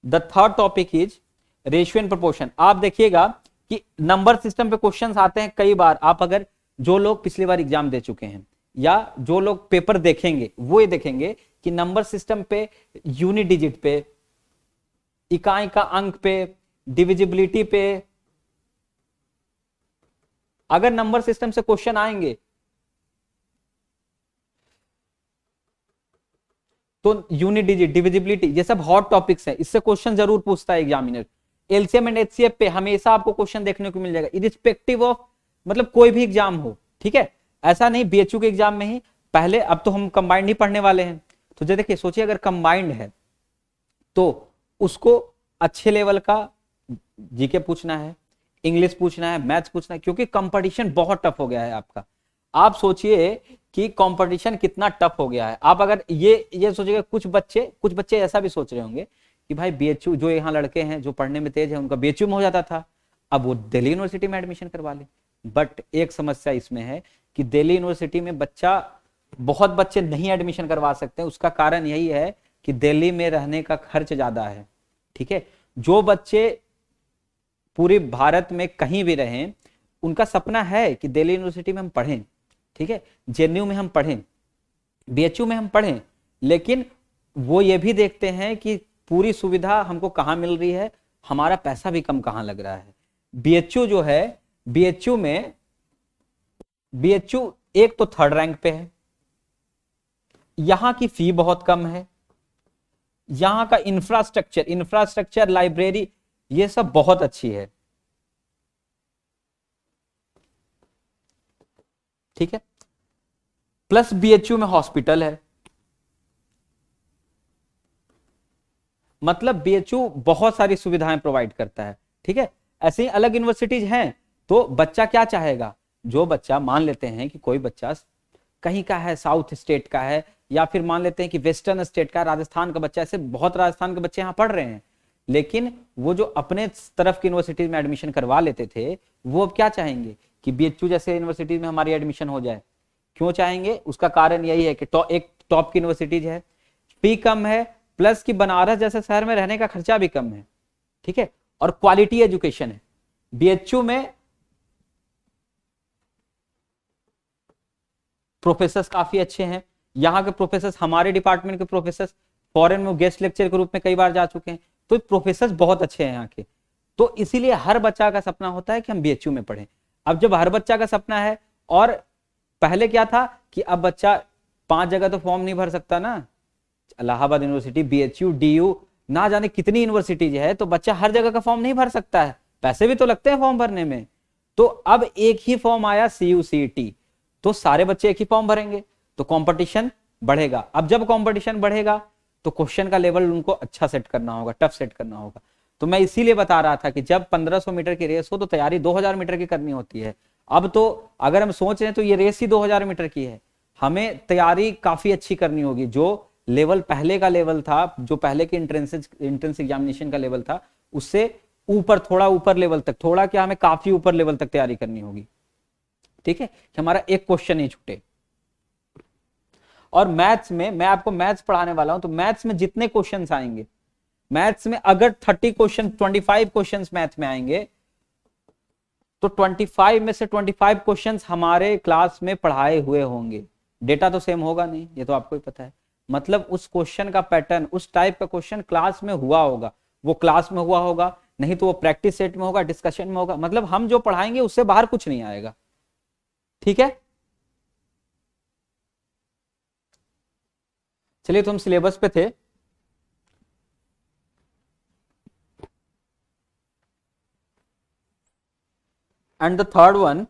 The third topic is ratio and proportion. आप देखिएगा कि नंबर सिस्टम पे क्वेश्चंस आते हैं कई बार। आप अगर जो लोग पिछली बार एग्जाम दे चुके हैं या जो लोग पेपर देखेंगे वो ये देखेंगे कि नंबर सिस्टम पे यूनिट डिजिट पे, इकाई का अंक पे, डिविजिबिलिटी पे, अगर नंबर सिस्टम से क्वेश्चन आएंगे तो यूनिट डिजिट, डिविजिबिलिटी, ये सब हॉट टॉपिक्स हैं, इससे क्वेश्चन जरूर पूछता है एग्जामिनर। एलसीएम एंड एचसीएफ पे हमेशा आपको क्वेश्चन देखने को मिल जाएगा, इरिस्पेक्टिव ऑफ, मतलब कोई भी एग्जाम हो, ठीक है। ऐसा नहीं बीएचयू के एग्जाम में ही पहले, अब तो हम कंबाइंड ही पढ़ने वाले हैं। तो जो देखिए सोचिए अगर कंबाइंड है तो उसको अच्छे लेवल का जीके पूछना है, इंग्लिश पूछना है, मैथ्स पूछना है, क्योंकि कंपटीशन बहुत टफ हो गया है आपका। आप सोचिए कि कंपटीशन कितना टफ हो गया है। आप अगर ये सोचिएगा, कुछ बच्चे ऐसा भी सोच रहे होंगे कि भाई बीएचयू, जो यहाँ लड़के हैं जो पढ़ने में तेज है उनका बीएचयू में हो जाता था, अब वो दिल्ली यूनिवर्सिटी में एडमिशन करवा ले। बट एक समस्या इसमें है कि दिल्ली यूनिवर्सिटी में बहुत बच्चे नहीं एडमिशन करवा सकते। उसका कारण यही है कि दिल्ली में रहने का खर्च ज्यादा है, ठीक है। जो बच्चे पूरे भारत में कहीं भी रहें, उनका सपना है कि दिल्ली यूनिवर्सिटी में हम पढ़ें, ठीक है, जेएनयू में हम पढ़ें, बीएचयू में हम पढ़ें, लेकिन वो ये भी देखते हैं कि पूरी सुविधा हमको कहाँ मिल रही है, हमारा पैसा भी कम कहाँ लग रहा है। बीएचयू जो है, बीएचयू एक तो थर्ड रैंक पे है, यहां की फी बहुत कम है, यहां का इंफ्रास्ट्रक्चर, लाइब्रेरी, ये सब बहुत अच्छी है, ठीक है। प्लस बीएचयू में हॉस्पिटल है, मतलब बीएचयू बहुत सारी सुविधाएं प्रोवाइड करता है, ठीक है। ऐसे ही अलग यूनिवर्सिटीज हैं, तो बच्चा क्या चाहेगा, जो बच्चा, मान लेते हैं कि कोई बच्चा कहीं का है, साउथ स्टेट का है, या फिर मान लेते हैं कि वेस्टर्न स्टेट का, राजस्थान का बच्चा, ऐसे बहुत राजस्थान के बच्चे यहाँ पढ़ रहे हैं, लेकिन वो जो अपने तरफ की यूनिवर्सिटी में एडमिशन करवा लेते थे, वो अब क्या चाहेंगे कि बीएचयू जैसे यूनिवर्सिटी में हमारी एडमिशन हो जाए। क्यों चाहेंगे? उसका कारण यही है कि एक टॉप की यूनिवर्सिटीज है, फी कम है, प्लस कि बनारस जैसे शहर में रहने का खर्चा भी कम है, ठीक है, और क्वालिटी एजुकेशन है। बीएचयू में प्रोफेसर काफी अच्छे हैं, यहाँ के प्रोफेसर, हमारे डिपार्टमेंट के प्रोफेसर फॉरेन में गेस्ट लेक्चर के रूप में कई बार जा चुके हैं, तो प्रोफेसर बहुत अच्छे हैं यहाँ के। तो इसीलिए हर बच्चा का सपना होता है कि हम बीएचयू में पढ़ें। अब जब हर बच्चा का सपना है, और पहले क्या था कि अब बच्चा 5 जगह तो फॉर्म नहीं भर सकता ना, इलाहाबाद यूनिवर्सिटी, बीएचयू, डीयू, ना जाने कितनी यूनिवर्सिटीज है, तो बच्चा हर जगह का फॉर्म नहीं भर सकता है, पैसे भी तो लगते हैं फॉर्म भरने में। तो अब एक ही फॉर्म आया, CUCET, तो सारे बच्चे एक ही फॉर्म भरेंगे, तो कंपटीशन बढ़ेगा। अब जब कंपटीशन बढ़ेगा तो क्वेश्चन का लेवल उनको अच्छा सेट करना होगा, टफ सेट करना होगा। तो मैं इसीलिए बता रहा था कि जब 1500 मीटर की रेस हो तो तैयारी 2000 मीटर की करनी होती है। अब तो अगर हम सोच रहे हैं तो ये रेस ही 2000 मीटर की है, हमें तैयारी काफी अच्छी करनी होगी। जो लेवल पहले का लेवल था, जो पहले के एंट्रेंस एग्जामिनेशन का लेवल था, उससे ऊपर, थोड़ा ऊपर लेवल तक, थोड़ा क्या, हमें काफी ऊपर लेवल तक तैयारी करनी होगी, ठीक है, कि हमारा एक क्वेश्चन नहीं छूटे। और मैथ्स में मैं आपको मैथ्स पढ़ाने वाला हूं, तो मैथ्स में जितने क्वेश्चंस आएंगे, मैथ्स में अगर 30 क्वेश्चन, 25 क्वेश्चंस मैथ्स में आएंगे, तो 25 में से 25 क्वेश्चंस हमारे क्लास में पढ़ाए हुए होंगे। डेटा तो सेम होगा नहीं, ये तो आपको ही पता है, मतलब उस क्वेश्चन का पैटर्न, उस टाइप का क्वेश्चन क्लास में हुआ होगा, वो क्लास में हुआ होगा, नहीं तो वो प्रैक्टिस सेट में होगा, डिस्कशन में होगा, मतलब हम जो पढ़ाएंगे उससे बाहर कुछ नहीं आएगा, ठीक है। चलिए, तो हम सिलेबस पे थे। And the third one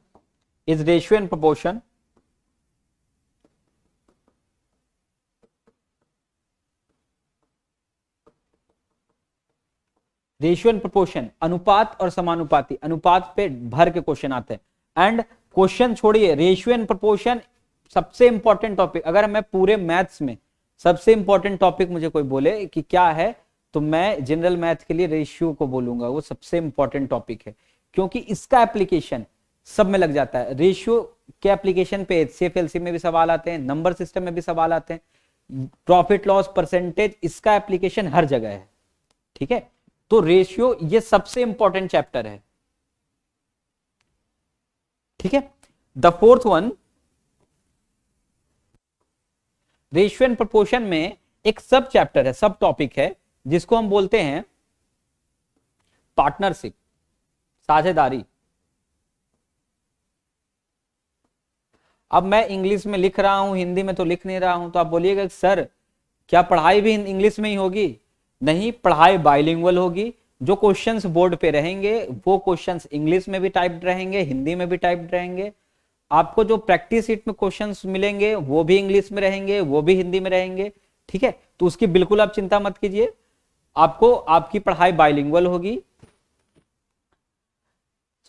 is ratio and proportion. Ratio and proportion, अनुपात और समानुपाती, अनुपात पे भर के क्वेश्चन आते हैं। एंड क्वेश्चन छोड़िए, रेशियो एंड प्रोपोर्शन सबसे इंपॉर्टेंट टॉपिक। अगर मैं पूरे मैथ्स में सबसे इंपॉर्टेंट टॉपिक मुझे कोई बोले कि क्या है, तो मैं जनरल मैथ के लिए रेशियो को बोलूंगा, वो सबसे इंपॉर्टेंट टॉपिक है, क्योंकि इसका एप्लीकेशन सब में लग जाता है। रेशियो के एप्लीकेशन पे एचसीएफ एलसीएम में भी सवाल आते हैं, नंबर सिस्टम में भी सवाल आते हैं, प्रॉफिट लॉस परसेंटेज, इसका एप्लीकेशन हर जगह है। ठीक है, तो रेशियो ये सबसे इंपॉर्टेंट चैप्टर है। ठीक है, the fourth one, ratio and proportion में एक सब चैप्टर है, सब टॉपिक है, जिसको हम बोलते हैं पार्टनरशिप, साझेदारी। अब मैं इंग्लिश में लिख रहा हूं, हिंदी में तो लिख नहीं रहा हूं, तो आप बोलिएगा सर क्या पढ़ाई भी इंग्लिश में ही होगी? नहीं, पढ़ाई बाइलिंगुअल होगी। जो क्वेश्चंस बोर्ड पे रहेंगे वो क्वेश्चंस इंग्लिश में भी टाइप्ड रहेंगे, हिंदी में भी टाइप्ड रहेंगे। आपको जो प्रैक्टिस शीट में क्वेश्चंस मिलेंगे वो भी इंग्लिश में रहेंगे, वो भी हिंदी में रहेंगे। ठीक है, तो उसकी बिल्कुल आप चिंता मत कीजिए, आपको आपकी पढ़ाई बाइलिंगुअल होगी।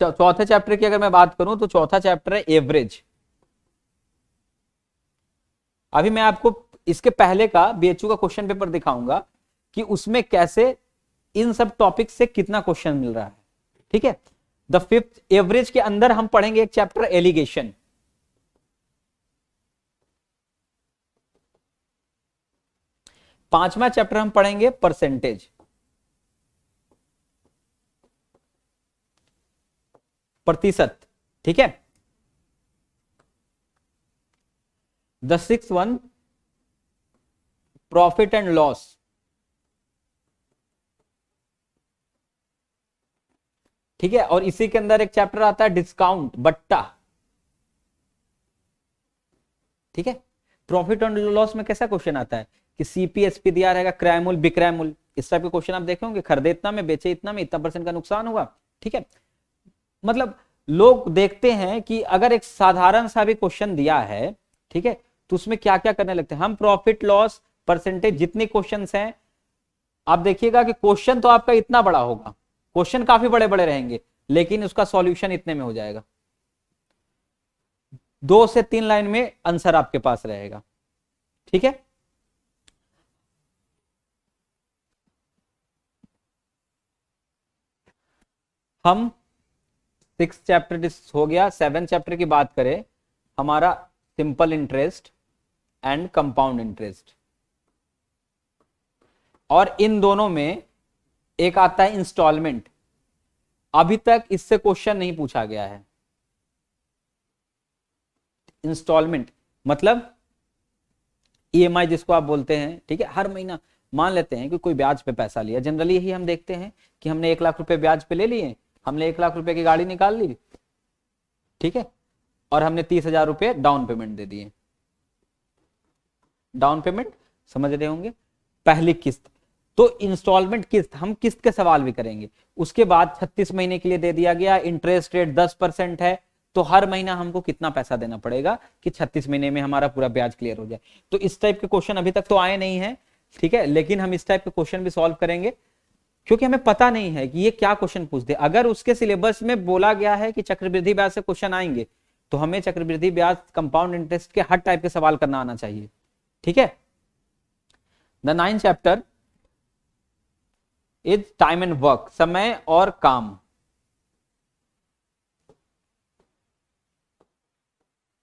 चौथे चैप्टर की अगर मैं बात करूं तो चौथा चैप्टर है एवरेज। अभी मैं आपको इसके पहले का बीएचयू का क्वेश्चन पेपर दिखाऊंगा कि उसमें कैसे इन सब टॉपिक से कितना क्वेश्चन मिल रहा है। ठीक है, द फिफ्थ, एवरेज के अंदर हम पढ़ेंगे एक चैप्टर एलिगेशन। पांचवा चैप्टर हम पढ़ेंगे परसेंटेज, प्रतिशत। ठीक है, the sixth one, profit and loss. ठीक है, और इसी के अंदर एक चैप्टर आता है डिस्काउंट, बट्टा। ठीक है, प्रॉफिट एंड लॉस में कैसा क्वेश्चन आता है कि सीपीएसपी दिया रहेगा, क्रय मूल्य, विक्रय मूल्य, इस टाइप के क्वेश्चन आप देखे होंगे, खरीदे इतना में, बेचे इतना में, इतना परसेंट का नुकसान हुआ। ठीक है, मतलब लोग देखते हैं कि अगर एक साधारण सा भी क्वेश्चन दिया है, ठीक है, तो उसमें क्या क्या करने लगते हैं हम। प्रॉफिट लॉस परसेंटेज जितने क्वेश्चंस हैं, आप देखिएगा कि क्वेश्चन तो आपका इतना बड़ा होगा, क्वेश्चन काफी बड़े बड़े रहेंगे, लेकिन उसका सॉल्यूशन इतने में हो जाएगा, 2 से 3 लाइन में आंसर आपके पास रहेगा। ठीक है, हम 6 चैप्टर हो गया। 7 चैप्टर की बात करें, हमारा simple interest and compound interest, और इन दोनों में एक आता है इंस्टॉलमेंट। अभी तक इससे क्वेश्चन नहीं पूछा गया है। इंस्टॉलमेंट मतलब ईएमआई जिसको आप बोलते हैं। ठीक है, हर महीना मान लेते हैं कि कोई ब्याज पे पैसा लिया, जनरली यही हम देखते हैं कि हमने 1 लाख रुपए ब्याज पे ले लिए, हमने 1 लाख रुपए की गाड़ी निकाल ली। ठीक है, और हमने 30,000 रुपए डाउन पेमेंट दे दिए। डाउन पेमेंट समझ रहे होंगे, पहली किस्त। तो इंस्टॉलमेंट किस्त, हम किस्त के सवाल भी करेंगे। उसके बाद 36 महीने के लिए दे दिया गया, इंटरेस्ट रेट 10% है, तो हर महीना हमको कितना पैसा देना पड़ेगा कि 36 महीने में हमारा पूरा ब्याज क्लियर हो जाए। तो इस टाइप के क्वेश्चन अभी तक तो आए नहीं है। ठीक है, लेकिन हम इस टाइप के क्वेश्चन भी सॉल्व करेंगे, क्योंकि हमें पता नहीं है कि ये क्या क्वेश्चन पूछते। अगर उसके सिलेबस में बोला गया है कि चक्रवृद्धि ब्याज से क्वेश्चन आएंगे, तो हमें चक्रवृद्धि ब्याज, कंपाउंड इंटरेस्ट के हर टाइप के सवाल करना आना चाहिए। ठीक है, the 9th chapter is time and work, समय और काम।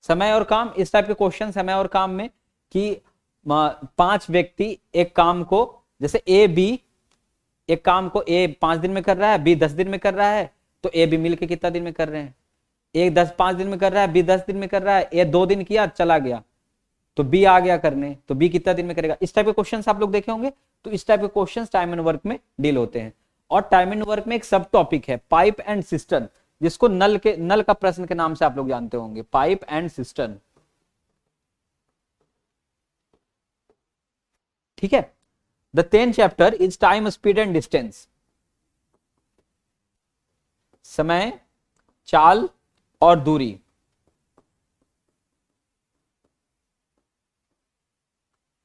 समय और काम, इस टाइप के क्वेश्चन समय और काम में कि 5 व्यक्ति एक काम को, जैसे ए बी, एक काम को ए 5 दिन में कर रहा है, बी 10 दिन में कर रहा है, तो ए बी मिलकर कितना दिन में कर रहे हैं? ए 5 दिन में कर रहा है, बी 10 दिन में कर रहा है, ए 2 दिन किया चला गया, तो बी आ गया करने, तो बी कितना दिन में करेगा? इस टाइप के क्वेश्चंस आप लोग देखे होंगे। तो इस टाइप के क्वेश्चंस टाइम एंड वर्क में डील होते हैं। और टाइम एंड वर्क में एक सब टॉपिक है पाइप एंड सिस्टर्न, जिसको नल का प्रश्न के नाम से आप लोग जानते होंगे, पाइप एंड सिस्टर्न। ठीक है, the 10th chapter is time, speed and distance, समय, चाल और दूरी।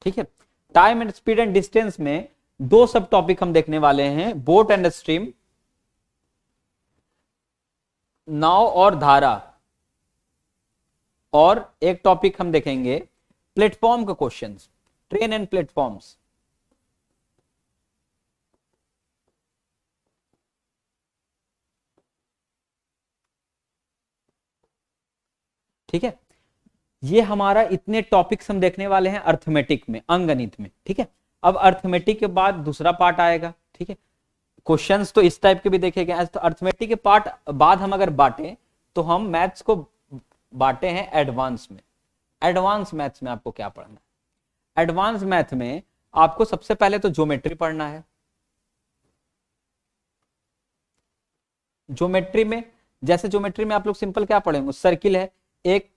ठीक है, time and speed and distance में दो सब टॉपिक हम देखने वाले हैं, बोट एंड स्ट्रीम, नाव और धारा, और एक टॉपिक हम देखेंगे प्लेटफॉर्म का क्वेश्चंस, ट्रेन एंड प्लेटफॉर्म्स। ठीक है, ये हमारा इतने टॉपिक्स हम देखने वाले हैं अर्थमेटिक में, अंकगणित में। ठीक है, अब अर्थमेटिक के बाद दूसरा पार्ट आएगा। ठीक है, क्वेश्चंस तो इस टाइप के भी देखे गए। तो अर्थमेटिक के पार्ट बाद हम अगर बांटे तो हम मैथ्स को बांटे हैं एडवांस में। एडवांस मैथ्स में आपको क्या पढ़ना है? एडवांस मैथ में आपको सबसे पहले तो ज्योमेट्री पढ़ना है। ज्योमेट्री में, जैसे ज्योमेट्री में आप लोग सिंपल क्या पढ़ेंगे, सर्किल है, एक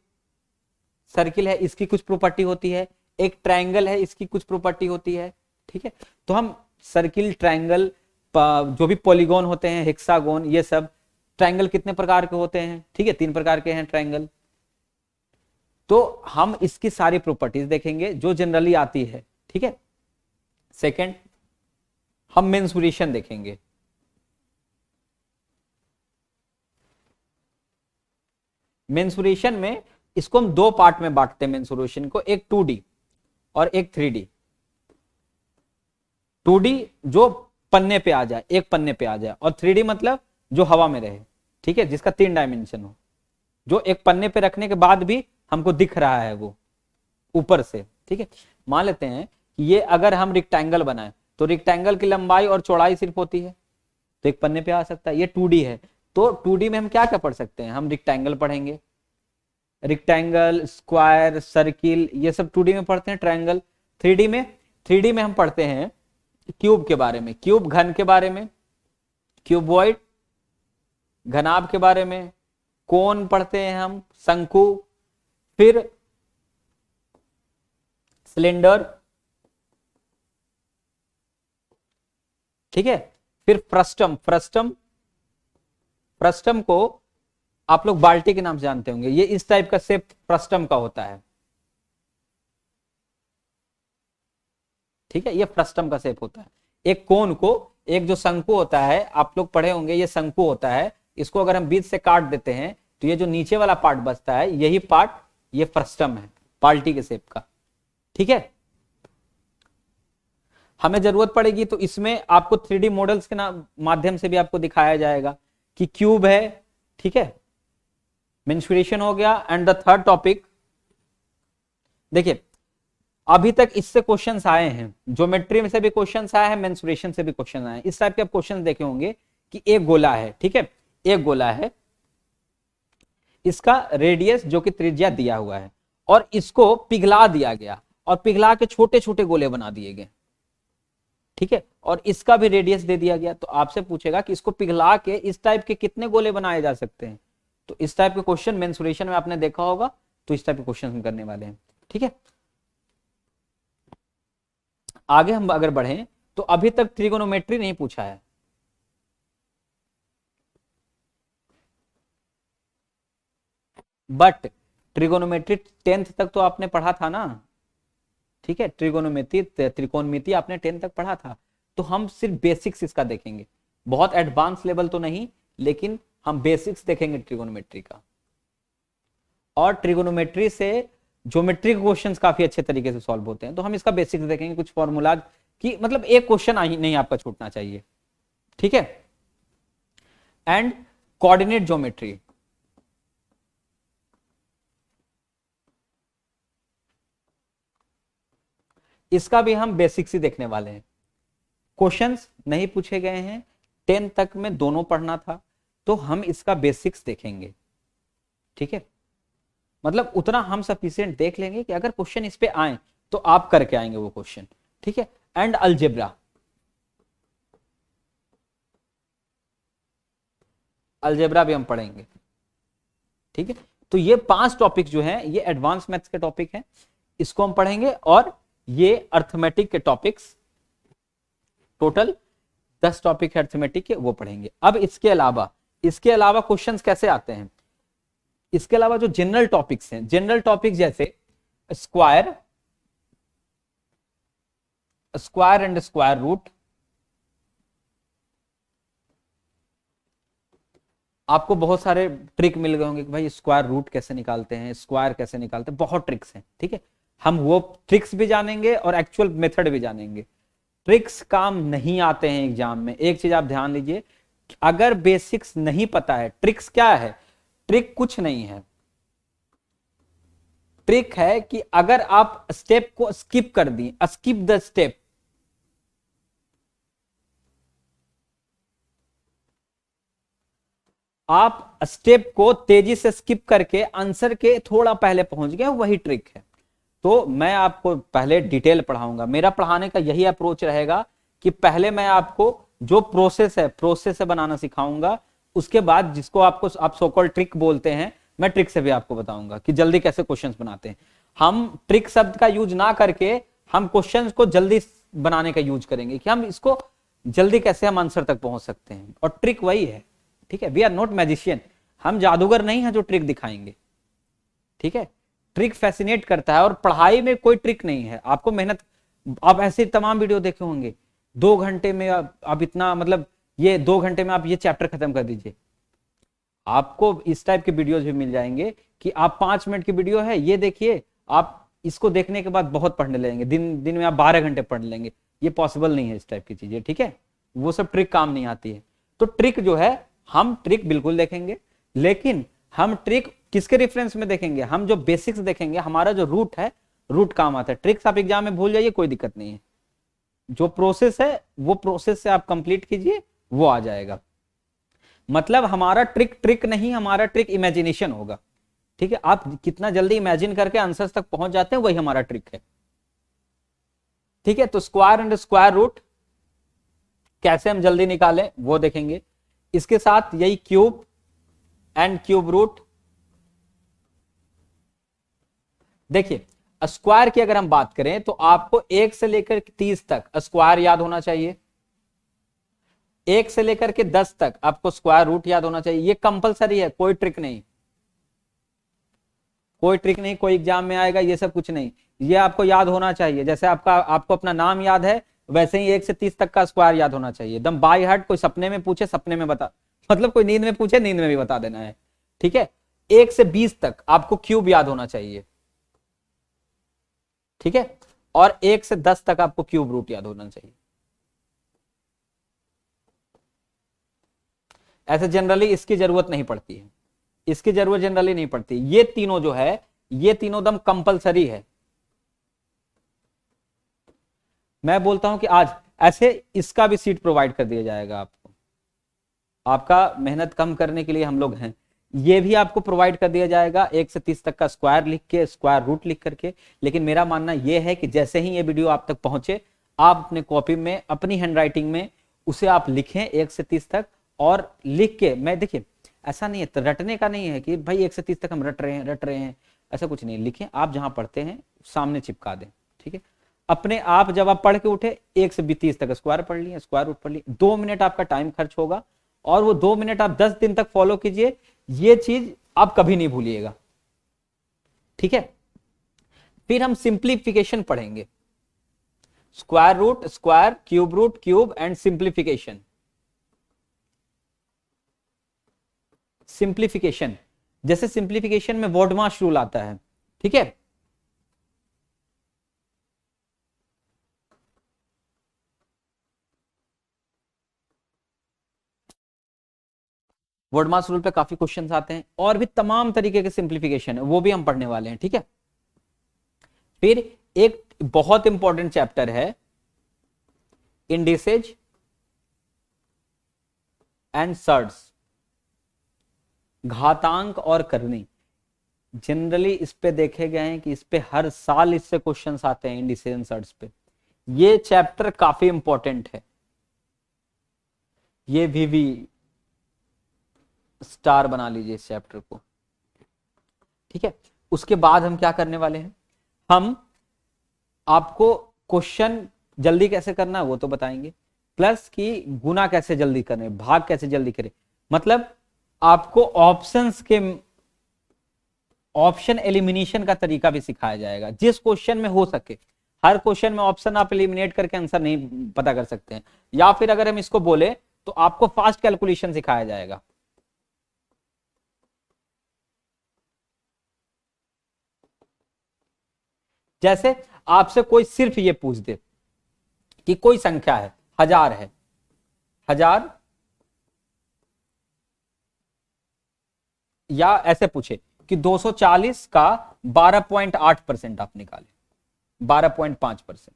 सर्किल है इसकी कुछ प्रॉपर्टी होती है, एक ट्रायंगल है इसकी कुछ प्रॉपर्टी होती है। ठीक है, तो हम सर्किल, ट्रायंगल, जो भी पॉलीगॉन होते हैं, हेक्सागोन, ये सब, ट्रायंगल कितने प्रकार के होते हैं? ठीक है, 3 प्रकार के हैं ट्रायंगल। तो हम इसकी सारी प्रॉपर्टीज देखेंगे जो जनरली आती है। ठीक है, सेकंड हम मेंसुरेशन देखेंगे। मेंसुरेशन में इसको हम 2 पार्ट में बांटते हैं मेंसुरेशन को, एक 2D और एक 3D। 2D जो पन्ने पे आ जाए, एक पन्ने पे आ जाए, और 3D मतलब जो हवा में रहे। ठीक है, जिसका 3 डायमेंशन हो, जो एक पन्ने पे रखने के बाद भी हमको दिख रहा है वो ऊपर से। ठीक है, मान लेते हैं कि ये अगर हम रेक्टेंगल बनाए तो रेक्टेंगल की लंबाई और चौड़ाई सिर्फ होती है, तो एक पन्ने पे आ सकता है। ये 2D है, तो 2D में हम क्या क्या पढ़ सकते हैं? हम रेक्टेंगल पढ़ेंगे, रेक्टेंगल, स्क्वायर, सर्किल, ये सब 2D में पढ़ते हैं। ट्रायंगल 3D में हम पढ़ते हैं क्यूब के बारे में, क्यूब घन के बारे में, क्यूबॉइड घनाभ के बारे में, कोन पढ़ते हैं हम, शंकु, फिर सिलेंडर। ठीक है, फिर फ्रस्टम। फ्रस्टम को आप लोग बाल्टी के नाम से जानते होंगे, ये इस टाइप का शेप फ्रस्टम का होता है। ठीक है, ये फ्रस्टम का शेप होता है। एक कोन को, एक जो शंकु होता है, आप लोग पढ़े होंगे, ये शंकु होता है, इसको अगर हम बीच से काट देते हैं तो ये जो नीचे वाला पार्ट बचता है, यही पार्ट ये फ्रस्टम है, बाल्टी के शेप का। ठीक है, हमें जरूरत पड़ेगी तो इसमें आपको 3D मॉडल्स के माध्यम से भी आपको दिखाया जाएगा कि क्यूब है। ठीक है, मेंसुरेशन हो गया। एंड द थर्ड टॉपिक, देखिए अभी तक इससे क्वेश्चंस आए हैं, ज्योमेट्री में से भी क्वेश्चंस आए हैं, मेंसुरेशन से भी क्वेश्चन आए हैं। इस टाइप के आप क्वेश्चंस देखे होंगे कि एक गोला है। ठीक है, एक गोला है, इसका रेडियस जो कि त्रिज्या दिया हुआ है, और इसको पिघला दिया गया और पिघला के छोटे छोटे गोले बना दिए गए। ठीक है, और इसका भी रेडियस दे दिया गया। तो आपसे पूछेगा कि इसको पिघला के इस टाइप के कितने गोले बनाए जा सकते हैं? तो इस टाइप के क्वेश्चन मेंसुरेशन में आपने देखा होगा, तो इस टाइप के क्वेश्चन हम करने वाले हैं। ठीक है, आगे हम अगर बढ़ें तो अभी तक ट्रिगोनोमेट्री नहीं पूछा है। बट ट्रिगोनोमेट्री 10th तक तो आपने पढ़ा था ना। ठीक है, ट्रिगोनोमेट्री, त्रिकोणमिति आपने 10th तक पढ़ा था। तो हम सिर्फ बेसिक्स इसका देखेंगे, बहुत एडवांस लेवल तो नहीं, लेकिन हम बेसिक्स देखेंगे ट्रिगोनोमेट्री का। और ट्रिगोनोमेट्री से ज्योमेट्री के क्वेश्चंस काफी अच्छे तरीके से सॉल्व होते हैं। तो हम इसका बेसिक्स देखेंगे, कुछ फॉर्मूलाज की, मतलब एक क्वेश्चन नहीं आपका छूटना चाहिए। ठीक है, एंड कोऑर्डिनेट ज्योमेट्री, इसका भी हम बेसिक्स ही देखने वाले हैं। क्वेश्चंस नहीं पूछे गए हैं, 10 तक में दोनों पढ़ना था, तो हम इसका बेसिक्स देखेंगे। ठीक है, मतलब उतना हम सफिशिएंट देख लेंगे कि अगर क्वेश्चन इस पे आए तो आप करके आएंगे वो क्वेश्चन। ठीक है, एंड अलजेब्रा, अलजेब्रा भी हम पढ़ेंगे। ठीक है, तो ये 5 टॉपिक जो हैं ये एडवांस मैथ्स के टॉपिक हैं, इसको हम पढ़ेंगे। और ये अर्थमेटिक के टॉपिक्स, टोटल 10 टॉपिक है अर्थमेटिक के, वो पढ़ेंगे। अब इसके अलावा क्वेश्चंस कैसे आते हैं? इसके अलावा जो जनरल टॉपिक्स हैं, जनरल टॉपिक जैसे square, square and square root, आपको बहुत सारे ट्रिक मिल गए होंगे कि भाई स्क्वायर रूट कैसे निकालते हैं, स्क्वायर कैसे निकालते हैं, बहुत ट्रिक्स हैं। ठीक है, हम वो ट्रिक्स भी जानेंगे और एक्चुअल मेथड भी जानेंगे। ट्रिक्स काम नहीं आते हैं एग्जाम में। एक चीज आप ध्यान लीजिए, अगर बेसिक्स नहीं पता है, ट्रिक्स क्या है? ट्रिक कुछ नहीं है, ट्रिक है कि अगर आप स्टेप को स्किप कर दी, स्किप द स्टेप, आप स्टेप को तेजी से स्किप करके आंसर के थोड़ा पहले पहुंच गए, वही ट्रिक है। तो मैं आपको पहले डिटेल पढ़ाऊंगा। मेरा पढ़ाने का यही अप्रोच रहेगा कि पहले मैं आपको जो प्रोसेस से बनाना सिखाऊंगा, उसके बाद जिसको आपको आप सो कॉल्ड ट्रिक बोलते हैं, मैं ट्रिक से भी आपको बताऊंगा कि जल्दी कैसे क्वेश्चंस बनाते हैं। हम ट्रिक शब्द का यूज ना करके हम क्वेश्चंस को जल्दी बनाने का यूज करेंगे कि हम इसको जल्दी कैसे हम आंसर तक पहुंच सकते हैं, और ट्रिक वही है। ठीक है, वी आर नॉट मैजिशियन, हम जादूगर नहीं है जो ट्रिक दिखाएंगे। ठीक है, ट्रिक फैसिनेट करता है, और पढ़ाई में कोई ट्रिक नहीं है। आपको मेहनत, आप ऐसे तमाम वीडियो देखे होंगे, 2 घंटे में आप इतना, मतलब ये 2 घंटे में आप ये चैप्टर खत्म कर दीजिए। आपको इस टाइप के वीडियोज भी मिल जाएंगे कि आप 5 मिनट की वीडियो है, ये देखिए, आप इसको देखने के बाद बहुत पढ़ने लगेंगे, दिन में आप 12 घंटे पढ़ लेंगे। ये पॉसिबल नहीं है इस टाइप की चीजें। ठीक है, वो सब ट्रिक काम नहीं आती है। तो ट्रिक जो है, हम ट्रिक बिल्कुल देखेंगे, लेकिन हम ट्रिक किसके रेफरेंस में देखेंगे? हम जो बेसिक्स देखेंगे, हमारा जो रूट है, रूट काम आता है। ट्रिक्स आप एग्जाम में भूल जाइए, कोई दिक्कत नहीं है। जो प्रोसेस है वो प्रोसेस से आप कंप्लीट कीजिए, वो आ जाएगा। मतलब हमारा ट्रिक नहीं, हमारा ट्रिक इमेजिनेशन होगा। ठीक है, आप कितना जल्दी इमेजिन करके आंसर्स तक पहुंच जाते हैं, वही हमारा ट्रिक है। ठीक है, तो स्क्वायर एंड स्क्वायर रूट कैसे हम जल्दी निकालें वो देखेंगे। इसके साथ यही क्यूब एंड क्यूब रूट। देखिए, स्क्वायर की अगर हम बात करें तो आपको 1 से लेकर 30 तक स्क्वायर याद होना चाहिए। 1 से लेकर के 10 तक आपको स्क्वायर रूट याद होना चाहिए। ये कंपलसरी है, कोई ट्रिक नहीं, कोई ट्रिक नहीं, कोई एग्जाम में आएगा ये सब कुछ नहीं। ये आपको याद होना चाहिए। जैसे आपको अपना नाम याद है, वैसे ही 1 से 30 तक का स्क्वायर याद होना चाहिए, एकदम बाय हार्ट। कोई सपने में पूछे, सपने में बता, मतलब कोई नींद में पूछे, नींद में भी बता देना है। ठीक है, 1 से 20 तक आपको क्यूब याद होना चाहिए। ठीक है, और 1 से 10 तक आपको क्यूब रूट याद होना चाहिए। ऐसे जनरली इसकी जरूरत नहीं पड़ती है, इसकी जरूरत जनरली नहीं पड़ती। ये तीनों जो है, ये तीनों दम कंपलसरी है। मैं बोलता हूं कि आज ऐसे इसका भी सीट प्रोवाइड कर दिया जाएगा आपको। आपका मेहनत कम करने के लिए हम लोग हैं, ये भी आपको प्रोवाइड कर दिया जाएगा 1 से 30 तक का स्क्वायर लिख के, स्क्वायर रूट लिख करके। लेकिन मेरा मानना यह है कि जैसे ही ये वीडियो आप तक पहुंचे, आप अपने कॉपी में, अपनी हैंडराइटिंग में उसे आप लिखें 1 से 30 तक, और लिख के, मैं देखिए ऐसा नहीं है, तो रटने का नहीं है कि भाई 1 से 30 तक हम रट रहे हैं, ऐसा कुछ नहीं। लिखें, आप जहां पढ़ते हैं सामने चिपका दें। ठीक है, अपने आप जब आप पढ़ के उठे 1 से 30 तक स्क्वायर पढ़ लिए, स्क्वायर रूट पढ़ लिए, 2 मिनट आपका टाइम खर्च होगा, और वो 2 मिनट आप 10 दिन तक फॉलो कीजिए। ये चीज आप कभी नहीं भूलिएगा। ठीक है, फिर हम सिंप्लीफिकेशन पढ़ेंगे। Square root, square, cube root, cube and simplification. Simplification, जैसे सिंप्लीफिकेशन में वॉडमार्श रूल आता है। ठीक है, वॉडमार्श रूल पे काफी क्वेश्चंस आते हैं, और भी तमाम तरीके के सिंप्लीफिकेशन है, वो भी हम पढ़ने वाले हैं। ठीक है, फिर एक बहुत इंपॉर्टेंट चैप्टर है इंडिसेज एंड सर्ड्स, घातांक और करनी। जनरली इस पे देखे गए हैं कि इस पे हर साल इससे क्वेश्चंस आते हैं, इंडिसेज एंड सर्ड्स पे। ये चैप्टर काफी इंपॉर्टेंट है, ये भी स्टार बना लीजिए इस चैप्टर को। ठीक है, उसके बाद हम क्या करने वाले हैं, हम आपको क्वेश्चन जल्दी कैसे करना है वो तो बताएंगे, प्लस कि गुना कैसे जल्दी करें, भाग कैसे जल्दी करें। मतलब आपको ऑप्शन एलिमिनेशन का तरीका भी सिखाया जाएगा, जिस क्वेश्चन में हो सके हर क्वेश्चन में ऑप्शन आप एलिमिनेट करके आंसर नहीं पता कर सकते हैं। या फिर अगर हम इसको बोले तो आपको फास्ट कैलकुलेशन सिखाया जाएगा। जैसे आपसे कोई सिर्फ ये पूछ दे कि कोई संख्या है, 1000 है, 1000, या ऐसे पूछे कि 240 का 12.8% आप निकाले, 12.5%।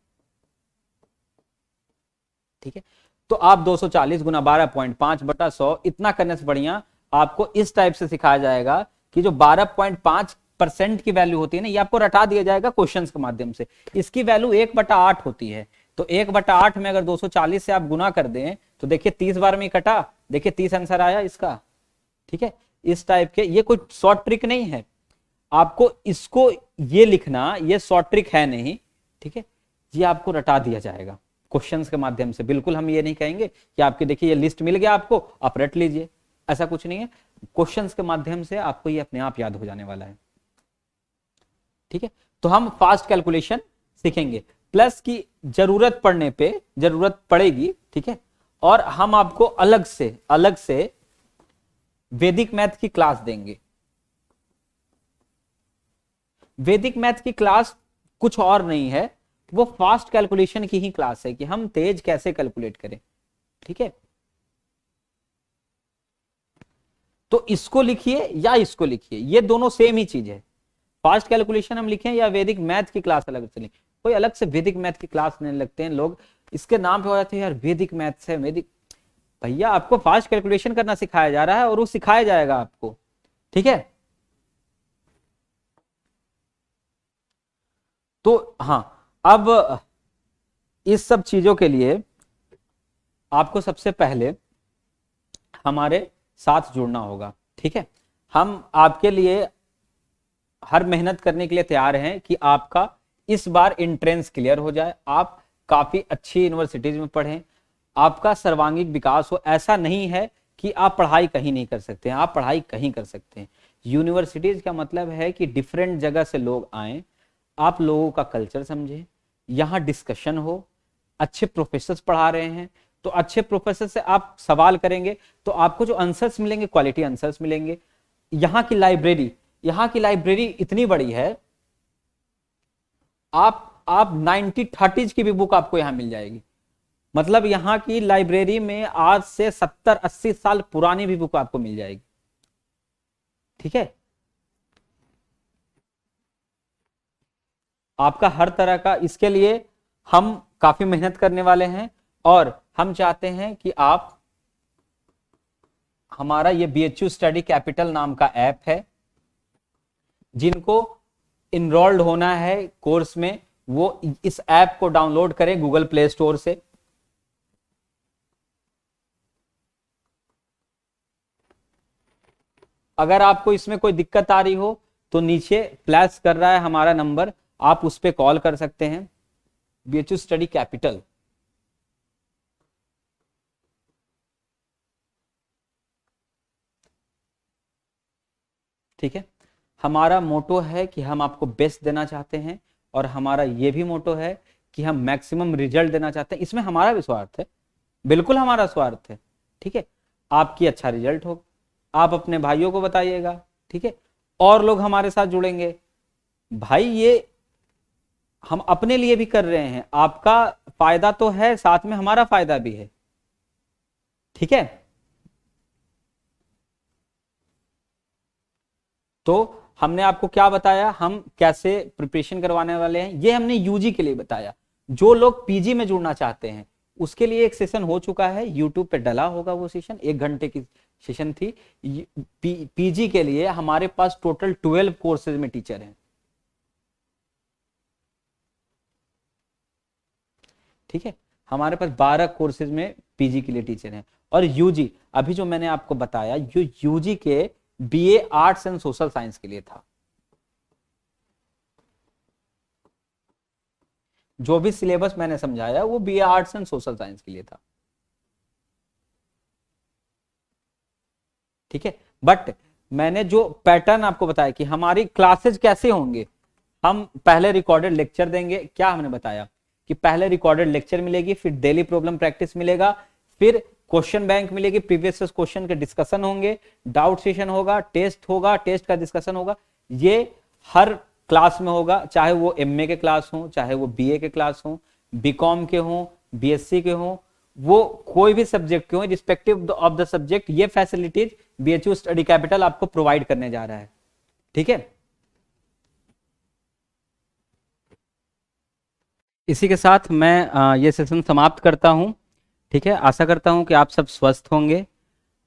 ठीक है, तो आप 240 गुना 12.5 बटा 100 इतना करने से बढ़िया आपको इस टाइप से सिखाया जाएगा कि जो 12.5% की वैल्यू होती है ना, ये आपको रटा दिया जाएगा क्वेश्चंस के माध्यम से। इसकी वैल्यू 1/8 होती है, तो 1/8 में अगर 240 से आप गुना कर दें तो देखिए 30 बार में कटा, देखिए 30 आंसर आया इसका। ठीक है, इस टाइप के, ये कोई शॉर्ट ट्रिक नहीं है, आपको इसको ये लिखना ये शॉर्ट ट्रिक है नहीं। ठीक है, ये आपको रटा दिया जाएगा क्वेश्चंस के माध्यम से। बिल्कुल हम ये नहीं कहेंगे कि आपके देखिए ये लिस्ट मिल गया आपको, आप रट लीजिए, ऐसा कुछ नहीं है। क्वेश्चंस के माध्यम से आपको ये अपने आप याद हो जाने वाला है। ठीक है, तो हम फास्ट कैलकुलेशन सीखेंगे, प्लस की जरूरत पड़ने पे जरूरत पड़ेगी। ठीक है, और हम आपको अलग से वैदिक मैथ की क्लास देंगे। वैदिक मैथ की क्लास कुछ और नहीं है, वो फास्ट कैलकुलेशन की ही क्लास है कि हम तेज कैसे कैलकुलेट करें। ठीक है, तो इसको लिखिए या इसको लिखिए, ये दोनों सेम ही चीज है। फास्ट कैलकुलेशन हम लिखें या वैदिक मैथ की क्लास अलग से लिखें, कोई अलग से वैदिक मैथ की क्लास नहीं लगते हैं लोग, इसके नाम पे हो जाते हैं यार वैदिक मैथ है वैदिक। भैया आपको फास्ट कैलकुलेशन करना सिखाया जा रहा है और वो सिखाया जाएगा आपको। ठीक है, तो हाँ, अब इस सब चीजों के लिए आपको सबसे पहले हमारे साथ जुड़ना होगा। ठीक है, हम आपके लिए हर मेहनत करने के लिए तैयार हैं कि आपका इस बार एंट्रेंस क्लियर हो जाए, आप काफी अच्छी यूनिवर्सिटीज में पढ़ें, आपका सर्वांगीण विकास हो। ऐसा नहीं है कि आप पढ़ाई कहीं नहीं कर सकते हैं, आप पढ़ाई कहीं कर सकते हैं। यूनिवर्सिटीज का मतलब है कि डिफरेंट जगह से लोग आए, आप लोगों का कल्चर समझें, यहाँ डिस्कशन हो, अच्छे प्रोफेसर्स पढ़ा रहे हैं तो अच्छे प्रोफेसर से आप सवाल करेंगे तो आपको जो आंसर्स मिलेंगे क्वालिटी आंसर्स मिलेंगे। यहाँ की लाइब्रेरी इतनी बड़ी है, आप 1930s की भी बुक आपको यहां मिल जाएगी। मतलब यहाँ की लाइब्रेरी में आज से 70-80 साल पुरानी भी बुक आपको मिल जाएगी। ठीक है, आपका हर तरह का, इसके लिए हम काफी मेहनत करने वाले हैं और हम चाहते हैं कि आप, हमारा ये BHU स्टडी कैपिटल नाम का ऐप है, जिनको इनरोल्ड होना है कोर्स में वो इस ऐप को डाउनलोड करें गूगल प्ले स्टोर से। अगर आपको इसमें कोई दिक्कत आ रही हो तो नीचे फ्लैश कर रहा है हमारा नंबर, आप उस पर कॉल कर सकते हैं। BHU study capital. ठीक है, हमारा मोटो है कि हम आपको बेस्ट देना चाहते हैं और हमारा ये भी मोटो है कि हम मैक्सिमम रिजल्ट देना चाहते हैं। इसमें हमारा भी स्वार्थ है, बिल्कुल हमारा स्वार्थ है। ठीक है, आपकी अच्छा रिजल्ट हो, आप अपने भाइयों को बताइएगा। ठीक है, और लोग हमारे साथ जुड़ेंगे। भाई ये हम अपने लिए भी कर रहे हैं, आपका फायदा तो है, साथ में हमारा फायदा भी है। ठीक है, तो हमने आपको क्या बताया, हम कैसे प्रिपरेशन करवाने वाले हैं, ये हमने यूजी के लिए बताया। जो लोग पीजी में जुड़ना चाहते हैं उसके लिए एक सेशन हो चुका है, यूट्यूब पे डला होगा वो सेशन, 1 घंटे की सेशन थी। पीजी के लिए हमारे पास टोटल 12 कोर्सेज में टीचर हैं। ठीक है, हमारे पास 12 कोर्सेज में पीजी के लिए टीचर हैं। और यूजी, अभी जो मैंने आपको बताया, जो यूजी के BA arts and social science के लिए था, जो भी सिलेबस मैंने समझाया वो BA arts and social science के लिए था। ठीक है, बट मैंने जो पैटर्न आपको बताया कि हमारी क्लासेज कैसे होंगे, हम पहले रिकॉर्डेड लेक्चर देंगे, क्या हमने बताया कि पहले रिकॉर्डेड लेक्चर मिलेगी, फिर डेली प्रॉब्लम प्रैक्टिस मिलेगा, फिर क्वेश्चन बैंक मिलेगी, प्रीवियस क्वेश्चन के डिस्कशन होंगे, डाउट सेशन होगा, टेस्ट का डिस्कशन होगा। ये हर क्लास में होगा, चाहे वो एमए के क्लास हो, चाहे वो बीए के क्लास हो, बीकॉम के हो, बीएससी के हो, वो कोई भी सब्जेक्ट के हो, रिस्पेक्टिव ऑफ द सब्जेक्ट, ये फैसिलिटीज बीएचयू स्टडी कैपिटल आपको प्रोवाइड करने जा रहा है। ठीक है, इसी के साथ मैं ये सेशन समाप्त करता हूं। ठीक है, आशा करता हूं कि आप सब स्वस्थ होंगे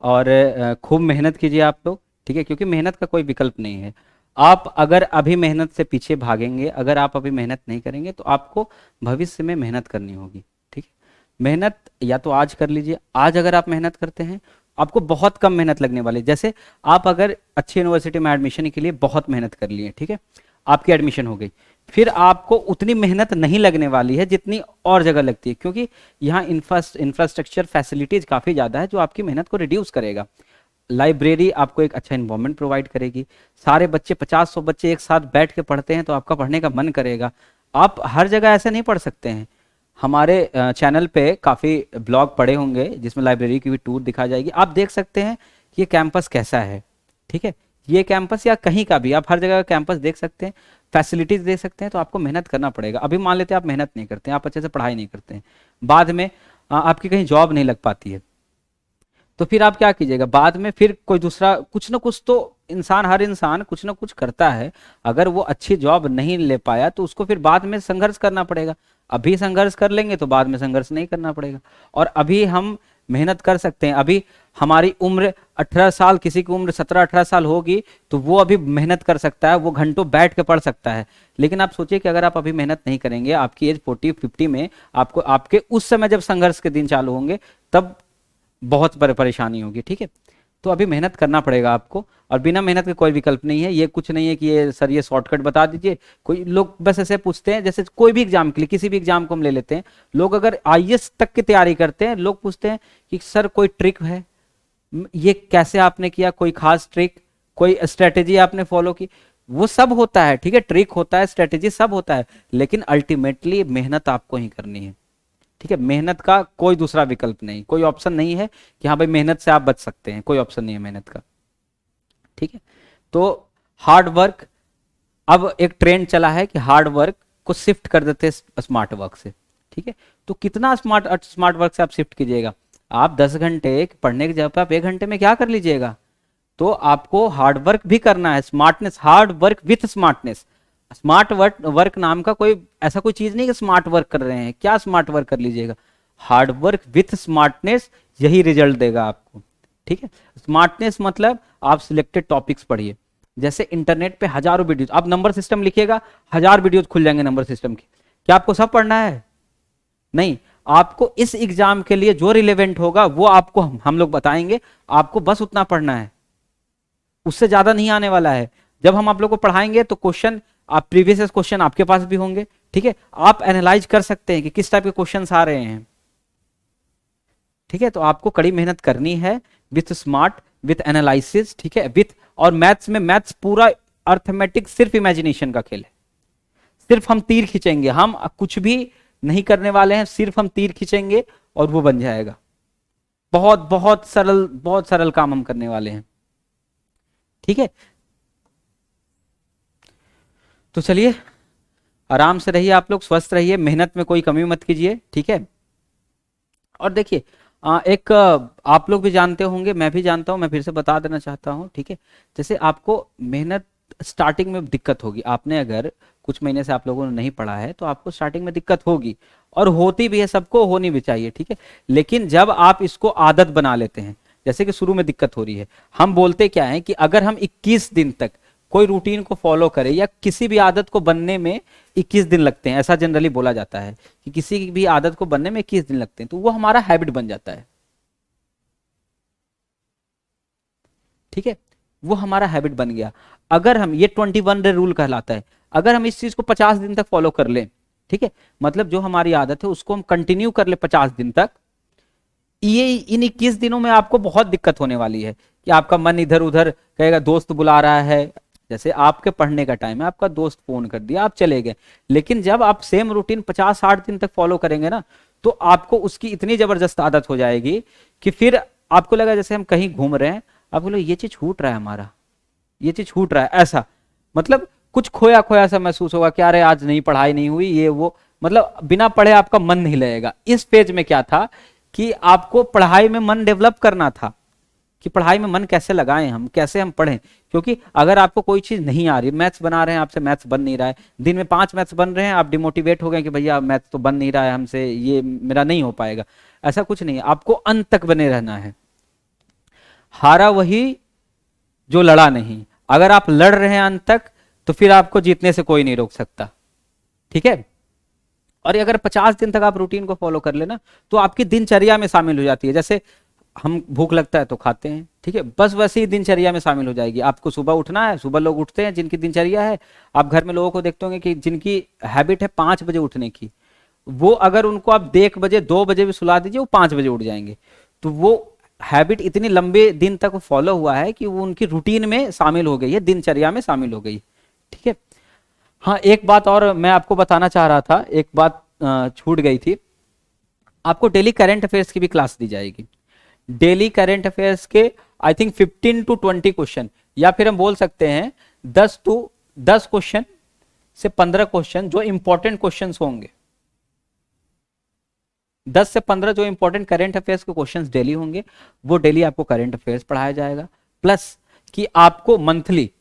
और खूब मेहनत कीजिए आप लोग। ठीक है, क्योंकि मेहनत का कोई विकल्प नहीं है। आप अगर अभी मेहनत से पीछे भागेंगे, अगर आप अभी मेहनत नहीं करेंगे, तो आपको भविष्य में मेहनत करनी होगी। ठीक है, मेहनत या तो आज कर लीजिए। आज अगर आप मेहनत करते हैं, आपको बहुत कम मेहनत लगने वाली। जैसे आप अगर अच्छी यूनिवर्सिटी में एडमिशन के लिए बहुत मेहनत कर लिए, ठीक है, आपकी एडमिशन हो गई, फिर आपको उतनी मेहनत नहीं लगने वाली है जितनी और जगह लगती है, क्योंकि यहाँ इंफ्रास्ट्रक्चर फैसिलिटीज काफ़ी ज़्यादा है जो आपकी मेहनत को रिड्यूस करेगा। लाइब्रेरी आपको एक अच्छा इन्वायरमेंट प्रोवाइड करेगी। सारे बच्चे 50-100 बच्चे एक साथ बैठ के पढ़ते हैं तो आपका पढ़ने का मन करेगा। आप हर जगह ऐसे नहीं पढ़ सकते हैं। हमारे चैनल पे काफ़ी ब्लॉग पड़े होंगे जिसमें लाइब्रेरी की भी टूर दिखा जाएगी। आप देख सकते हैं कि ये कैंपस कैसा है। ठीक है, ये कैंपस या कहीं का भी आप हर जगह का कैंपस देख सकते हैं, फैसिलिटीज देख सकते हैं। तो आपको मेहनत करना पड़ेगा। अभी मान लेते हैं आप मेहनत नहीं करते हैं, आप अच्छे से पढ़ाई नहीं करते हैं, बाद में आपकी कहीं जॉब नहीं लग पाती है, तो फिर आप क्या कीजिएगा? बाद में फिर कोई दूसरा कुछ ना कुछ तो हर इंसान कुछ ना कुछ करता है। अगर वो अच्छी जॉब नहीं ले पाया तो उसको फिर बाद में संघर्ष करना पड़ेगा। अभी संघर्ष कर लेंगे तो बाद में संघर्ष नहीं करना पड़ेगा। और अभी हम मेहनत कर सकते हैं। अभी हमारी उम्र 18 साल, किसी की उम्र 17-18 साल होगी तो वो अभी मेहनत कर सकता है, वो घंटों बैठ के पढ़ सकता है। लेकिन आप सोचिए कि अगर आप अभी मेहनत नहीं करेंगे, आपकी एज 40-50 में आपको, आपके उस समय जब संघर्ष के दिन चालू होंगे, तब बहुत परेशानी होगी। ठीक है, तो अभी मेहनत करना पड़ेगा आपको, और बिना मेहनत के कोई विकल्प नहीं है। ये कुछ नहीं है कि ये सर ये शॉर्टकट बता दीजिए। कोई लोग बस ऐसे पूछते हैं, जैसे कोई भी एग्जाम के लिए, किसी भी एग्जाम को हम ले लेते हैं, लोग अगर आईएएस तक की तैयारी करते हैं, लोग पूछते हैं कि सर कोई ट्रिक है, ये कैसे आपने किया, कोई खास ट्रिक, कोई स्ट्रेटेजी आपने फॉलो की? वो सब होता है, ठीक है, ट्रिक होता है, स्ट्रेटेजी सब होता है, लेकिन अल्टीमेटली मेहनत आपको ही करनी है। ठीक है, मेहनत का कोई दूसरा विकल्प नहीं, कोई ऑप्शन नहीं है कि हाँ भाई मेहनत से आप बच सकते हैं, कोई ऑप्शन नहीं है मेहनत का। ठीक है, तो हार्ड वर्क, अब एक ट्रेंड चला है कि हार्ड वर्क को शिफ्ट कर देते हैं स्मार्ट वर्क से। ठीक है, तो कितना स्मार्ट वर्क से आप शिफ्ट कीजिएगा? आप 10 घंटे पढ़ने की जगह पे आप 1 घंटे में क्या कर लीजिएगा? तो आपको हार्ड वर्क भी करना है, smartness, hard work with smartness. Smart work नाम का कोई ऐसा कोई चीज नहीं कि स्मार्ट वर्क कर रहे हैं। क्या स्मार्ट वर्क कर लीजिएगा? हार्ड वर्क विथ स्मार्टनेस, यही रिजल्ट देगा आपको। ठीक है, स्मार्टनेस मतलब आप सिलेक्टेड टॉपिक्स पढ़िए। जैसे इंटरनेट पे हजारों वीडियोस, आप नंबर सिस्टम लिखिएगा, 1000 वीडियोस खुल जाएंगे नंबर सिस्टम के। क्या आपको सब पढ़ना है? नहीं, आपको इस एग्जाम के लिए जो रिलेवेंट होगा वो आपको हम लोग बताएंगे, आपको बस उतना पढ़ना है, उससे ज्यादा नहीं आने वाला है। जब हम आप लोग को पढ़ाएंगे तो क्वेश्चन, आप प्रीवियस क्वेश्चन आपके पास भी होंगे। ठीक है, आप एनालाइज कर सकते हैं कि किस टाइप के क्वेश्चंस आ रहे हैं। ठीक है, तो आपको कड़ी मेहनत करनी है विथ स्मार्ट, विथ एनालिसिस। ठीक है, विथ, और मैथ्स में, मैथ्स पूरा अर्थमेटिक सिर्फ इमेजिनेशन का खेल है। सिर्फ हम तीर खींचेंगे, हम कुछ भी नहीं करने वाले हैं, सिर्फ हम तीर खींचेंगे और वो बन जाएगा। बहुत बहुत सरल, बहुत सरल काम हम करने वाले हैं। ठीक है, तो चलिए आराम से रहिए, आप लोग स्वस्थ रहिए, मेहनत में कोई कमी मत कीजिए। ठीक है, और देखिए एक आप लोग भी जानते होंगे, मैं भी जानता हूं, मैं फिर से बता देना चाहता हूं। ठीक है, जैसे आपको मेहनत स्टार्टिंग में दिक्कत होगी, आपने अगर कुछ महीने से आप लोगों ने नहीं पढ़ा है तो आपको स्टार्टिंग में दिक्कत होगी, और होती भी है, सबको होनी भी चाहिए। ठीक है, लेकिन जब आप इसको आदत बना लेते हैं, जैसे कि शुरू में दिक्कत हो रही है, हम बोलते क्या है कि अगर हम 21 दिन तक कोई रूटीन को फॉलो करें, या किसी भी आदत को बनने में 21 दिन लगते हैं, ऐसा जनरली बोला जाता है कि किसी भी आदत को बनने में 21 दिन लगते हैं, तो वो हमारा हैबिट बन जाता है। ठीक है, वो हमारा हैबिट बन गया। अगर हम, ये 21 डे रूल कहलाता है, अगर हम इस चीज को 50 दिन तक फॉलो कर लें, ठीक है, मतलब जो हमारी आदत है उसको हम कंटिन्यू कर ले 50 दिन तक, ये इन 21 दिनों में आपको बहुत दिक्कत होने वाली है कि आपका मन इधर उधर कहेगा, दोस्त बुला रहा है, जैसे आपके पढ़ने का टाइम है, आपका दोस्त फोन कर दिया, आप चले गए, लेकिन जब आप सेम रूटीन 50-60 दिन तक फॉलो करेंगे ना, तो आपको उसकी इतनी जबरदस्त आदत हो जाएगी कि फिर आपको लगा जैसे हम कहीं घूम रहे हैं, आपको लगा ये चीज छूट रहा है हमारा, ये चीज छूट रहा है, ऐसा मतलब कुछ खोया खोया सा महसूस होगा कि अरे आज नहीं, पढ़ाई नहीं हुई, ये वो, मतलब बिना पढ़े आपका मन नहीं लगेगा। इस पेज में क्या था कि आपको पढ़ाई में मन डेवलप करना था, कि पढ़ाई में मन कैसे लगाएं, हम कैसे हम पढ़ें, क्योंकि अगर आपको कोई चीज नहीं आ रही, मैथ्स बना रहे हैं आपसे, मैथ्स बन नहीं रहा है, दिन में 5 मैथ्स बन रहे हैं, आप डिमोटिवेट हो गए कि भैया मैथ्स तो बन नहीं रहा है हमसे, ये मेरा नहीं हो पाएगा, ऐसा कुछ नहीं है, आपको अंत तक बने रहना है। हारा वही जो लड़ा नहीं, अगर आप लड़ रहे हैं अंत तक, तो फिर आपको जीतने से कोई नहीं रोक सकता, ठीक है। और अगर 50 दिन तक आप रूटीन को फॉलो कर लेना, तो आपकी दिनचर्या में शामिल हो जाती है। जैसे हम भूख लगता है तो खाते हैं, ठीक है, बस वैसे ही दिनचर्या में शामिल हो जाएगी। आपको सुबह उठना है, सुबह लोग उठते हैं जिनकी दिनचर्या है, आप घर में लोगों को देखते होंगे कि जिनकी हैबिट है 5 बजे उठने की, वो अगर उनको आप 1 बजे 2 बजे भी सुला दीजिए, वो 5 बजे उठ जाएंगे। तो वो हैबिट इतनी लंबे दिन तक फॉलो हुआ है कि वो उनकी रूटीन में शामिल हो गई है, दिनचर्या में शामिल हो गई, ठीक है। हाँ, एक बात और मैं आपको बताना चाह रहा था, एक बात छूट गई थी, आपको डेली करंट अफेयर्स की भी क्लास दी जाएगी। डेली करंट अफेयर्स के आई थिंक 15 to 20 क्वेश्चन, या फिर हम बोल सकते हैं 10 क्वेश्चन से 15 क्वेश्चन जो इंपॉर्टेंट क्वेश्चन होंगे, 10 से 15 जो इंपॉर्टेंट करंट अफेयर्स के क्वेश्चंस डेली होंगे, वो डेली आपको करंट अफेयर्स पढ़ाया जाएगा। प्लस कि आपको मंथली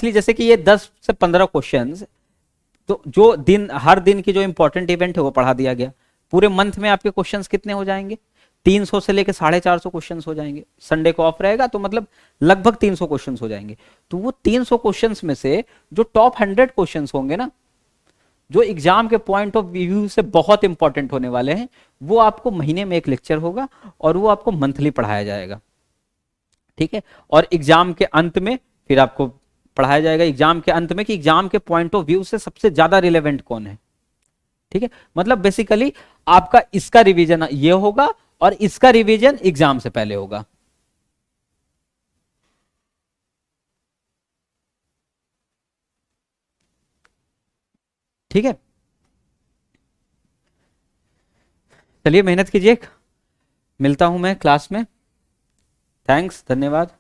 जैसे कि ये 10 से 15 क्वेश्चंस, तो जो दिन, हर दिन की जो इंपॉर्टेंट इवेंट है वो पढ़ा दिया गया। पूरे मंथ में आपके क्वेश्चंस कितने हो जाएंगे? 300 से लेके 450 क्वेश्चंस हो जाएंगे। संडे को ऑफ रहेगा तो मतलब लगभग 300 क्वेश्चंस हो जाएंगे। तो वो 300 क्वेश्चंस में से जो टॉप 100 क्वेश्चंस होंगे ना, जो एग्जाम के पॉइंट ऑफ व्यू से बहुत इंपॉर्टेंट होने वाले हैं, वो आपको महीने में एक लेक्चर होगा और वो आपको मंथली पढ़ाया जाएगा, ठीक है। और एग्जाम के अंत में फिर आपको पढ़ाया जाएगा, एग्जाम के अंत में, कि एग्जाम के पॉइंट ऑफ व्यू से सबसे ज्यादा रिलेवेंट कौन है, ठीक है। मतलब बेसिकली आपका इसका रिवीजन ये होगा और इसका रिवीजन एग्जाम से पहले होगा, ठीक है। चलिए मेहनत कीजिए, मिलता हूं मैं क्लास में। थैंक्स, धन्यवाद।